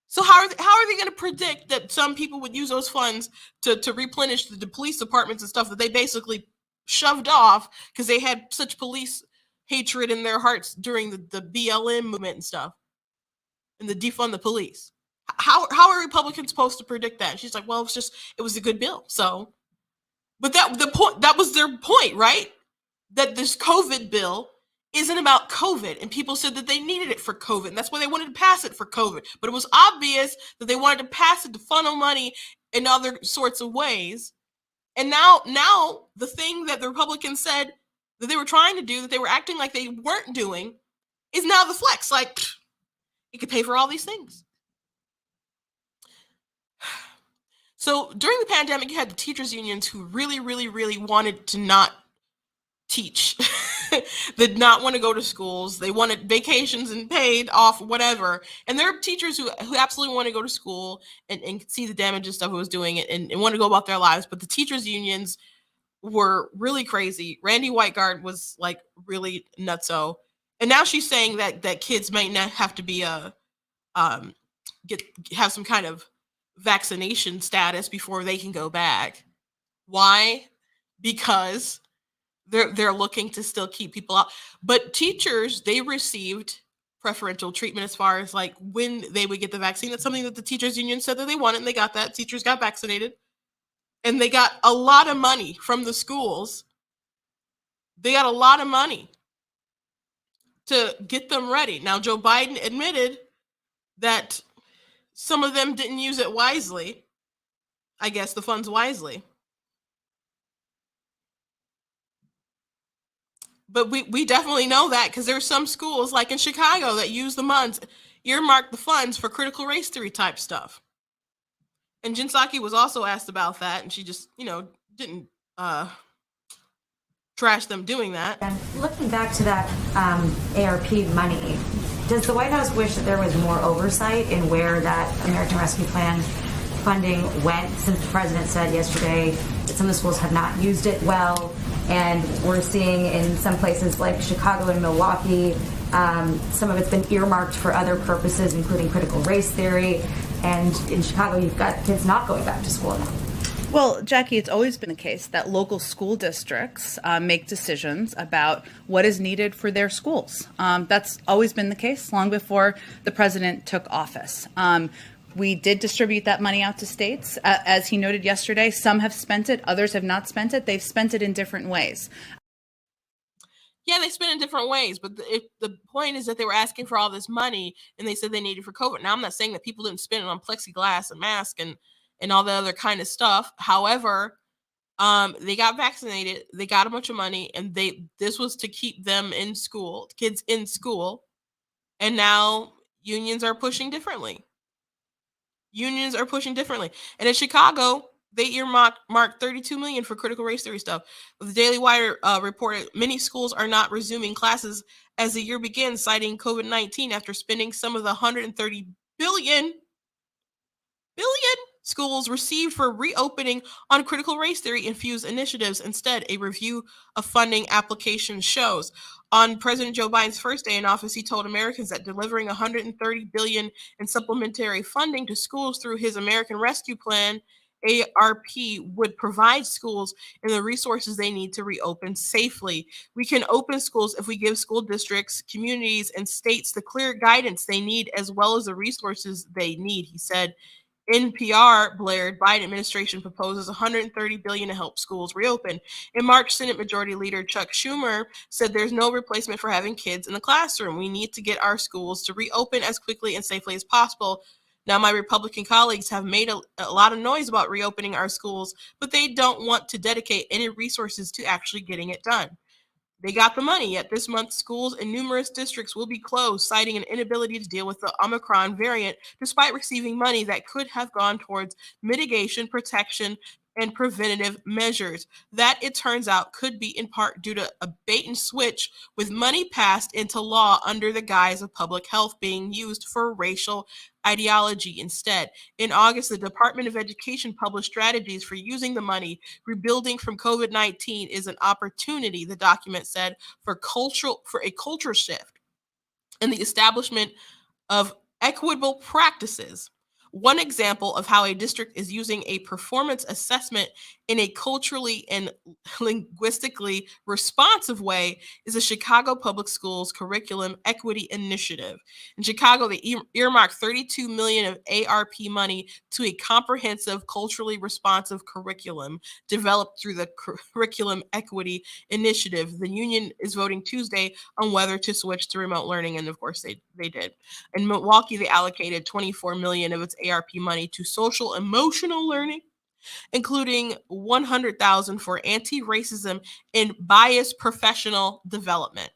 So how are they going to predict that some people would use those funds to replenish the police departments and stuff that they basically shoved off because they had such police hatred in their hearts during the BLM movement and stuff, and the defund the police? How are Republicans supposed to predict that? And she's like, well, it was a good bill. So, but that was their point, right? That this COVID bill isn't about COVID, and people said that they needed it for COVID, and that's why they wanted to pass it for COVID. But it was obvious that they wanted to pass it to funnel money in other sorts of ways. And now the thing that the Republicans said that they were trying to do, that they were acting like they weren't doing, is now the flex. Like, it could pay for all these things. So during the pandemic, you had the teachers unions who really, really, really wanted to not teach. Did not want to go to schools. They wanted vacations and paid off, whatever. And there are teachers who absolutely want to go to school and see the damage and stuff it was doing and want to go about their lives. But the teachers unions were really crazy. Randy Whiteguard was like really nutso. And now she's saying that kids might not have to be have some kind of vaccination status before they can go back. Why? Because they're looking to still keep people out. But teachers, they received preferential treatment as far as like when they would get the vaccine. That's something that the teachers union said that they wanted, and they got that. Teachers got vaccinated, and they got a lot of money from the schools. They got a lot of money to get them ready. Now, Joe Biden admitted that some of them didn't use it wisely. I guess the funds wisely. But we definitely know that because there's some schools like in Chicago that use the funds, earmark the funds for critical race theory type stuff. And Jen Psaki was also asked about that, and she just, didn't trash them doing that. And looking back to that ARP money, does the White House wish that there was more oversight in where that American Rescue Plan funding went, since the president said yesterday that some of the schools have not used it well, and we're seeing in some places like Chicago and Milwaukee, some of it's been earmarked for other purposes, including critical race theory, and in Chicago you've got kids not going back to school now. Well, Jackie, it's always been the case that local school districts make decisions about what is needed for their schools. That's always been the case long before the president took office. We did distribute that money out to states. As he noted yesterday, some have spent it, others have not spent it. They've spent it in different ways. Yeah, they spent in different ways, but the point is that they were asking for all this money, and they said they needed it for COVID. Now, I'm not saying that people didn't spend it on plexiglass and masks and all the other kind of stuff. However, they got vaccinated, they got a bunch of money, and this was to keep them in school, kids in school, and now unions are pushing differently. Unions are pushing differently. And in Chicago, they earmarked 32 million for critical race theory stuff. The Daily Wire reported many schools are not resuming classes as the year begins, citing COVID-19 after spending some of the 130 billion schools received for reopening on critical race theory infused initiatives. Instead, a review of funding applications shows. On President Joe Biden's first day in office, he told Americans that delivering 130 billion in supplementary funding to schools through his American Rescue Plan ARP would provide schools and the resources they need to reopen safely. We can open schools if we give school districts, communities, and states the clear guidance they need as well as the resources they need, he said. NPR blared Biden administration proposes 130 billion to help schools reopen. In March, Senate Majority Leader Chuck Schumer said there's no replacement for having kids in the classroom. We need to get our schools to reopen as quickly and safely as possible. Now, my Republican colleagues have made a lot of noise about reopening our schools, but they don't want to dedicate any resources to actually getting it done. They got the money, yet this month schools in numerous districts will be closed, citing an inability to deal with the Omicron variant, despite receiving money that could have gone towards mitigation, protection, and preventative measures. That, it turns out, could be in part due to a bait and switch, with money passed into law under the guise of public health being used for racial ideology instead. In August, the Department of Education published strategies for using the money. Rebuilding from COVID-19 is an opportunity, the document said, for a culture shift and the establishment of equitable practices. One example of how a district is using a performance assessment in a culturally and linguistically responsive way is the Chicago Public Schools Curriculum Equity Initiative. In Chicago, they earmarked 32 million of ARP money to a comprehensive, culturally responsive curriculum developed through the Curriculum Equity Initiative. The union is voting Tuesday on whether to switch to remote learning, and of course they did. In Milwaukee, they allocated 24 million of its ARP money to social emotional learning, including 100,000 for anti-racism and bias professional development.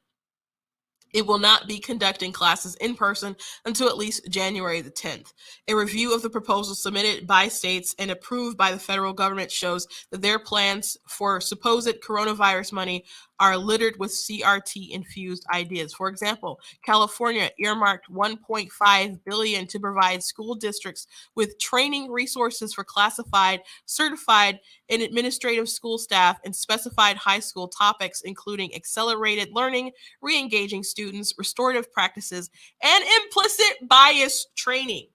It will not be conducting classes in person until at least January the 10th. A review of the proposal submitted by states and approved by the federal government shows that their plans for supposed coronavirus money are littered with CRT-infused ideas. For example, California earmarked 1.5 billion to provide school districts with training resources for classified, certified, and administrative school staff and specified high school topics, including accelerated learning, re-engaging students, restorative practices, and implicit bias training.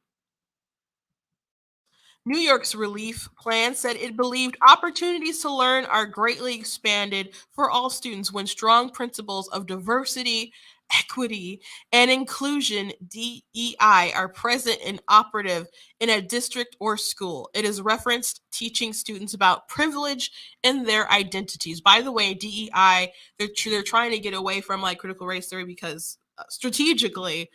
New York's relief plan said it believed opportunities to learn are greatly expanded for all students when strong principles of diversity, equity, and inclusion, DEI, are present and operative in a district or school. It is referenced teaching students about privilege and their identities. By the way, DEI, they're trying to get away from like critical race theory because strategically,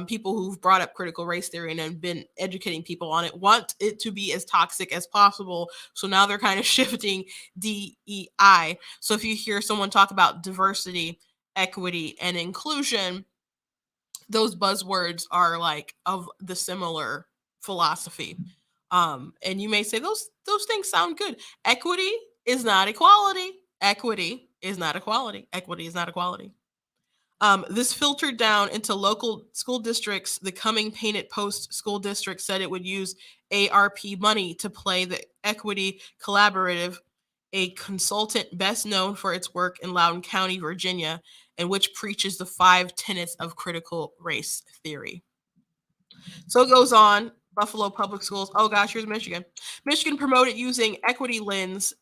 people who've brought up critical race theory and have been educating people on it want it to be as toxic as possible. So now they're kind of shifting DEI. So if you hear someone talk about diversity, equity, and inclusion, those buzzwords are like of the similar philosophy. And you may say those things sound good. Equity is not equality. Equity is not equality. Equity is not equality. This filtered down into local school districts. The Cumming Painted Post School District said it would use ARP money to play the Equity Collaborative, a consultant best known for its work in Loudoun County, Virginia, and which preaches the 5 tenets of critical race theory. So it goes on. Buffalo Public Schools. Oh gosh, here's Michigan. Michigan promoted using equity lens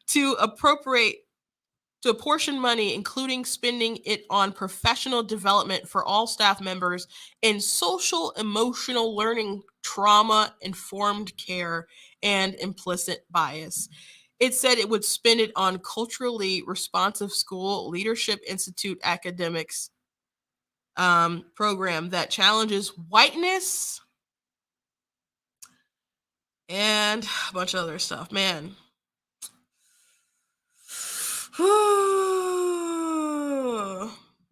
to apportion money, including spending it on professional development for all staff members in social emotional learning, trauma informed care, and implicit bias. It said it would spend it on culturally responsive school leadership institute academics program that challenges whiteness and a bunch of other stuff. Man.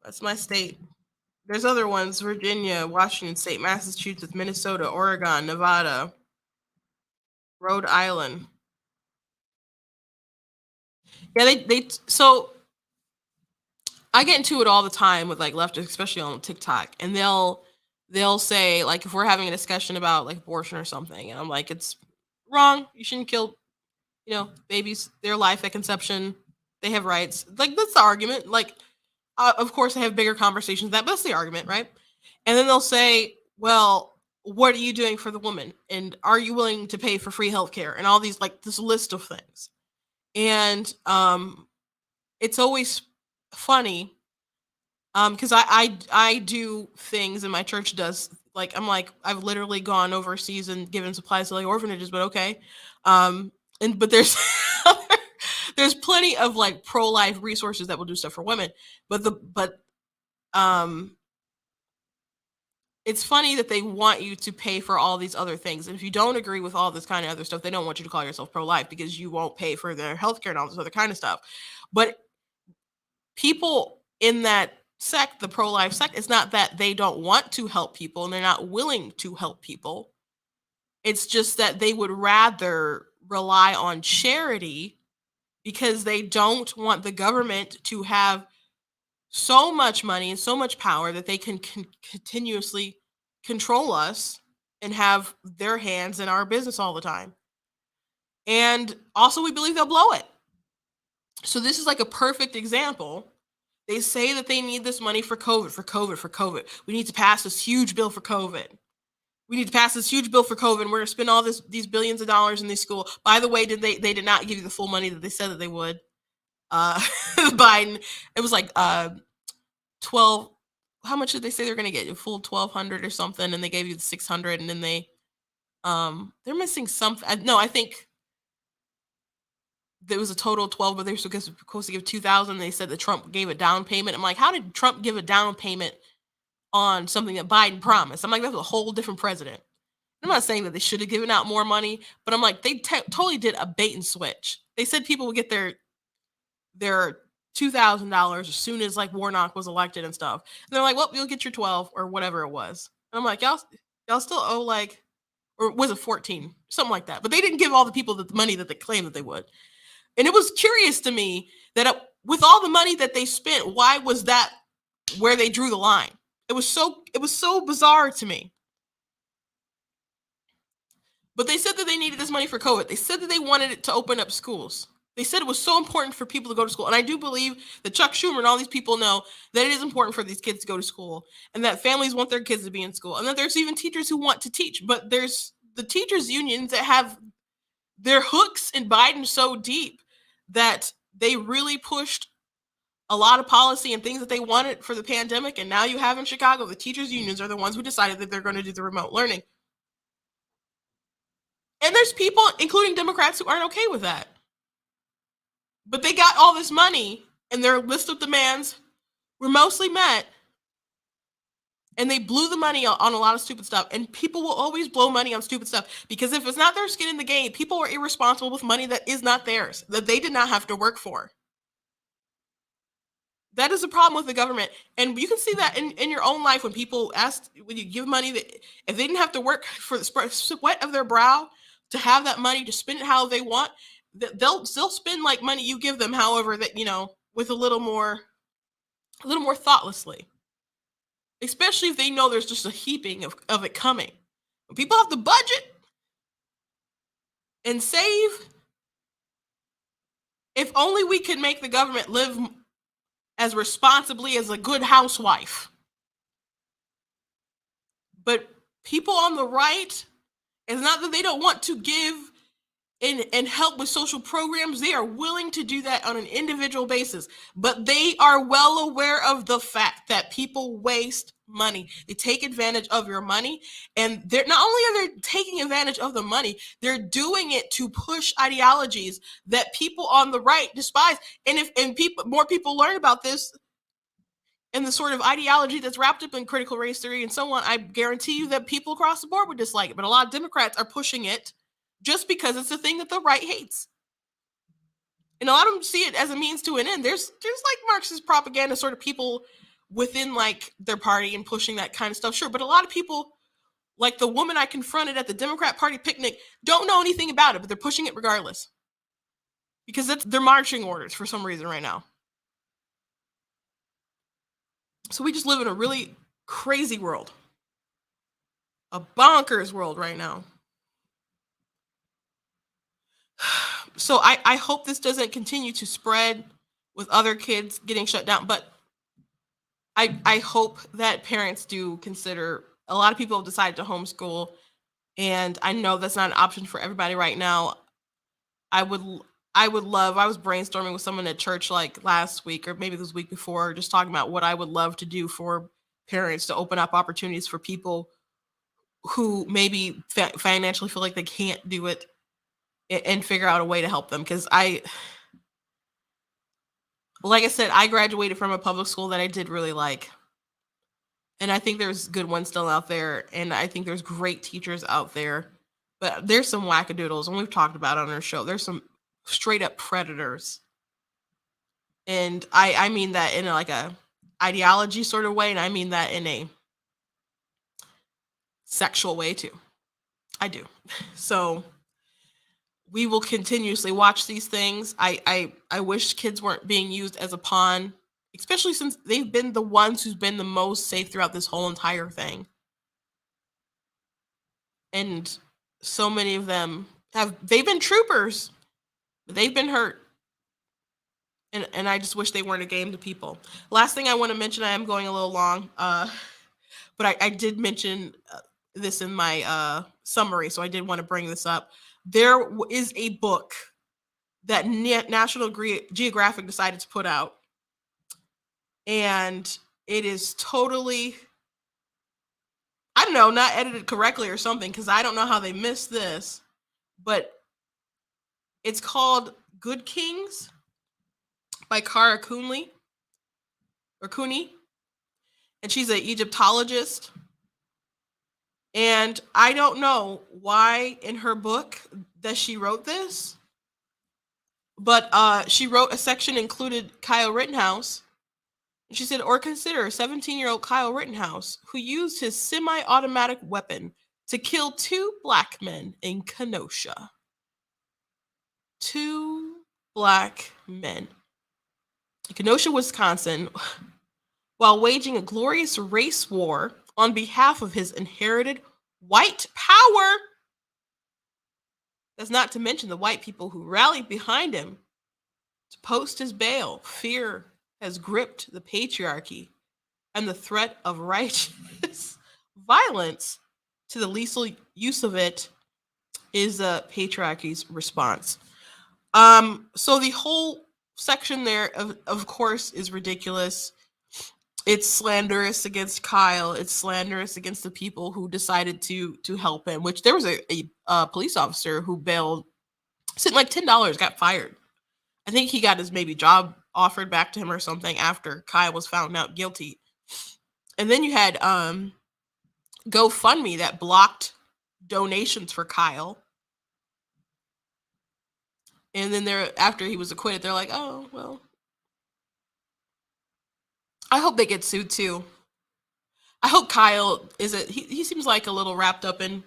That's my state. There's other ones: Virginia, Washington State, Massachusetts, Minnesota, Oregon, Nevada, Rhode Island. Yeah, so I get into it all the time with like leftists, especially on TikTok, and they'll say, like, if we're having a discussion about like abortion or something, and I'm like, it's wrong. You shouldn't kill, babies, their life at conception. They have rights. Like, that's the argument. Like, of course, I have bigger conversations but that's the argument, right? And then they'll say, well, what are you doing for the woman? And are you willing to pay for free healthcare? And all these, like, this list of things. And it's always funny because I do things, and my church does. Like, I've literally gone overseas and given supplies to like orphanages, but okay. But there's there's plenty of like pro-life resources that will do stuff for women. But it's funny that they want you to pay for all these other things. And if you don't agree with all this kind of other stuff, they don't want you to call yourself pro-life because you won't pay for their healthcare and all this other kind of stuff. But people in that sect, the pro-life sect, it's not that they don't want to help people and they're not willing to help people. It's just that they would rather rely on charity because they don't want the government to have so much money and so much power that they can continuously control us and have their hands in our business all the time. And also, we believe they'll blow it. So this is like a perfect example. They say that they need this money for COVID. We need to pass this huge bill for COVID. We need to pass this huge bill for COVID. And we're going to spend all these billions of dollars in these school. By the way, they did not give you the full money that they said that they would. Biden, it was like 12. How much did they say they're going to get? A full 1,200 or something, and they gave you the 600, and then they're missing something. No, I think there was a total of 12, but they were supposed to give 2,000. They said that Trump gave a down payment. I'm like, how did Trump give a down payment on something that Biden promised? I'm like, that's a whole different president. I'm not saying that they should have given out more money, but I'm like, they totally did a bait and switch. They said people would get their $2,000 as soon as like Warnock was elected and stuff. And they're like, well, you'll get your 12 or whatever it was. And I'm like, y'all still owe like, or was it 14? Something like that. But they didn't give all the people the money that they claimed that they would. And it was curious to me that with all the money that they spent, why was that where they drew the line? It was so bizarre to me. But they said that they needed this money for COVID. They said that they wanted it to open up schools. They said it was so important for people to go to school. And I do believe that Chuck Schumer and all these people know that it is important for these kids to go to school and that families want their kids to be in school and that there's even teachers who want to teach. But there's the teachers unions that have their hooks in Biden so deep that they really pushed a lot of policy and things that they wanted for the pandemic. And now you have in Chicago, the teachers unions are the ones who decided that they're going to do the remote learning. And there's people, including Democrats, who aren't okay with that. But they got all this money and their list of demands were mostly met. And they blew the money on a lot of stupid stuff. And people will always blow money on stupid stuff because if it's not their skin in the game, people are irresponsible with money that is not theirs, that they did not have to work for. That is a problem with the government. And you can see that in your own life when people when you give money, that if they didn't have to work for the sweat of their brow to have that money to spend it how they want, they'll spend like money you give them, however, that, with a little more thoughtlessly, especially if they know there's just a heaping of it coming. When people have to budget and save, if only we could make the government live as responsibly as a good housewife. But people on the right, it's not that they don't want to give and help with social programs. They are willing to do that on an individual basis, but they are well aware of the fact that people waste money. They take advantage of your money, and they're not only are they taking advantage of the money, they're doing it to push ideologies that people on the right despise. And if more people learn about this and the sort of ideology that's wrapped up in critical race theory and so on, I guarantee you that people across the board would dislike it. But a lot of Democrats are pushing it just because it's a thing that the right hates. And a lot of them see it as a means to an end. There's like Marxist propaganda sort of people within like their party and pushing that kind of stuff. Sure. But a lot of people, like the woman I confronted at the Democrat Party picnic, don't know anything about it, but they're pushing it regardless. Because that's their marching orders for some reason right now. So we just live in a really crazy world. A bonkers world right now. So I hope this doesn't continue to spread with other kids getting shut down. But I hope that parents do consider, a lot of people have decided to homeschool. And I know that's not an option for everybody right now. I was brainstorming with someone at church like last week, or maybe this week before, just talking about what I would love to do for parents to open up opportunities for people who maybe financially feel like they can't do it, and figure out a way to help them. Because like I said, I graduated from a public school that I did really like. And I think there's good ones still out there. And I think there's great teachers out there. But there's some wackadoodles, and we've talked about it on our show. There's some straight up predators. And I mean that in like a ideology sort of way. And I mean that in a sexual way too. I do. So we will continuously watch these things. I wish kids weren't being used as a pawn, especially since they've been the ones who's been the most safe throughout this whole entire thing. And so many of them they've been troopers, but they've been hurt. And I just wish they weren't a game to people. Last thing I want to mention, I am going a little long, but I did mention this in my summary, so I did want to bring this up. There is a book that National Geographic decided to put out, and it is totally, I don't know, not edited correctly or something, because I don't know how they missed this, but it's called Good Kings by Cara Cooney, and she's an Egyptologist. And I don't know why in her book that she wrote this, but she wrote a section included Kyle Rittenhouse. And she said, or consider 17-year-old Kyle Rittenhouse, who used his semi-automatic weapon to kill 2 black men in Kenosha. 2 black men in Kenosha, Wisconsin, while waging a glorious race war on behalf of his inherited white power. That's not to mention the white people who rallied behind him to post his bail. Fear has gripped the patriarchy, and the threat of righteous violence to the lethal use of it is the patriarchy's response. So the whole section there, of course, is ridiculous. It's slanderous against Kyle. It's slanderous against the people who decided to help him, which there was a police officer who bailed, said like $10, got fired. I think he got his maybe job offered back to him or something after Kyle was found out guilty. And then you had GoFundMe that blocked donations for Kyle. And then after he was acquitted, they're like, oh, well, I hope they get sued too. I hope Kyle he seems like a little wrapped up in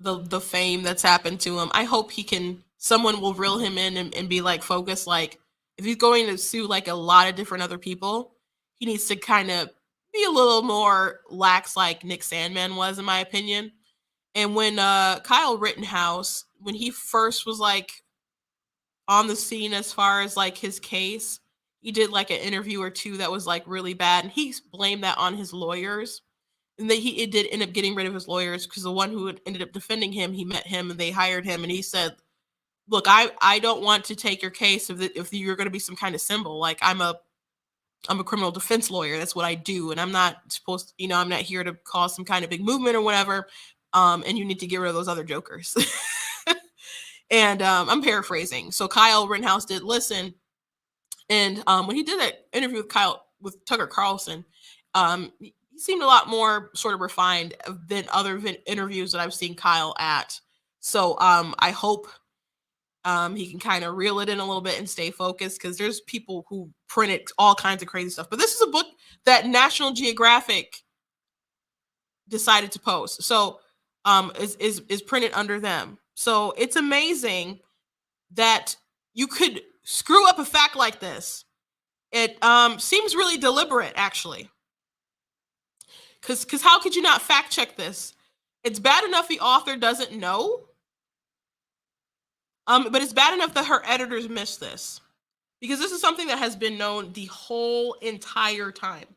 the fame that's happened to him. I hope he can someone will reel him in and be like, focus, like, if he's going to sue like a lot of different other people, he needs to kind of be a little more lax like Nick Sandman was, in my opinion. And when Kyle Rittenhouse, when he first was like on the scene as far as like his case, he did like an interview or two that was like really bad, and he blamed that on his lawyers. And that it did end up getting rid of his lawyers, because the one who had ended up defending him, he met him and they hired him, and he said, "Look, I don't want to take your case if you're going to be some kind of symbol. Like, I'm a criminal defense lawyer. That's what I do, and I'm not supposed to, I'm not here to cause some kind of big movement or whatever. And you need to get rid of those other jokers." And I'm paraphrasing. So Kyle Rittenhouse did listen, and when he did that interview with Tucker Carlson, he seemed a lot more sort of refined than other interviews that I've seen Kyle at. So I hope he can kind of reel it in a little bit and stay focused, because there's people who printed all kinds of crazy stuff. But this is a book that National Geographic decided to post, so is printed under them. So it's amazing that you could screw up a fact like this. It seems really deliberate, actually, because how could you not fact check this? It's bad enough the author doesn't know, but it's bad enough that her editors missed this, because this is something that has been known the whole entire time,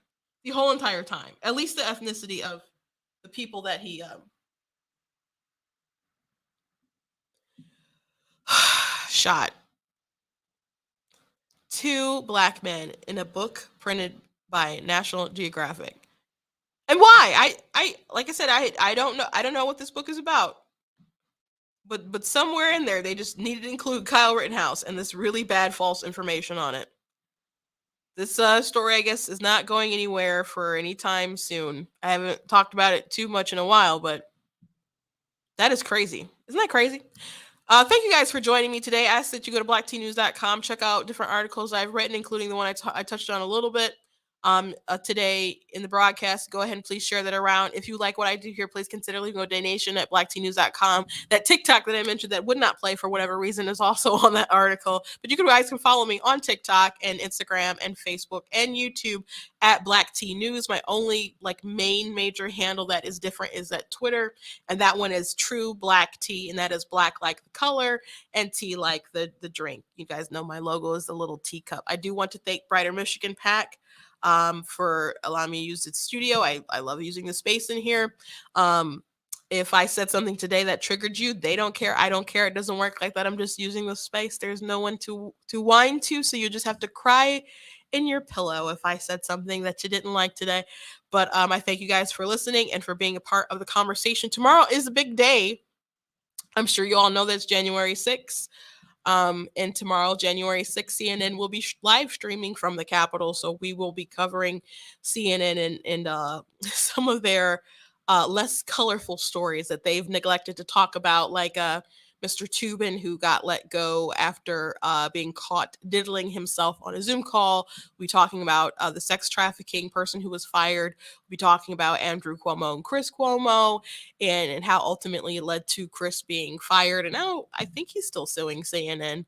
at least the ethnicity of the people that he shot. 2 black men in a book printed by National Geographic. And why? I like I said, I don't know what this book is about. But somewhere in there, they just needed to include Kyle Rittenhouse and this really bad false information on it. This story, I guess, is not going anywhere for any time soon. I haven't talked about it too much in a while, but that is crazy. Isn't that crazy? Thank you guys for joining me today. I ask that you go to blacktnews.com, check out different articles I've written, including the one I touched on a little bit today in the broadcast. Go ahead and please share that around. If you like what I do here, please consider leaving a donation at blacktnews.com. That TikTok that I mentioned that would not play for whatever reason is also on that article. But you guys can follow me on TikTok and Instagram and Facebook and YouTube at Black T News. My only like main major handle that is different is at Twitter, and that one is True Black Tea, and that is black like the color and tea like the drink. You guys know my logo is the little teacup. I do want to thank Brighter Michigan Pack for allowing me to use its studio. I love using the space in here. If I said something today that triggered you, they don't care. I don't care. It doesn't work like that. I'm just using the space. There's no one to whine to, so you just have to cry in your pillow if I said something that you didn't like today. But I thank you guys for listening and for being a part of the conversation. Tomorrow is a big day. I'm sure you all know that's January 6th. And tomorrow, January 6th, CNN will be live streaming from the Capitol. So we will be covering CNN and some of their less colorful stories that they've neglected to talk about, like Mr. Tubin, who got let go after being caught diddling himself on a Zoom call. We'll be talking about the sex trafficking person who was fired. We'll be talking about Andrew Cuomo and Chris Cuomo, and how ultimately it led to Chris being fired. And now I think he's still suing CNN.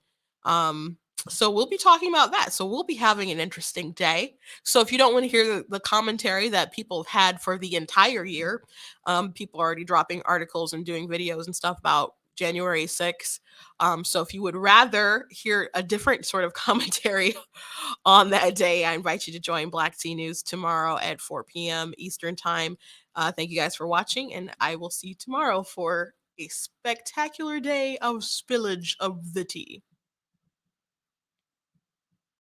So we'll be talking about that. So we'll be having an interesting day. So if you don't want to hear the commentary that people have had for the entire year, people are already dropping articles and doing videos and stuff about January 6th. So if you would rather hear a different sort of commentary on that day, I invite you to join Black Tea News tomorrow at 4 p.m. Eastern Time. Thank you guys for watching, and I will see you tomorrow for a spectacular day of spillage of the tea.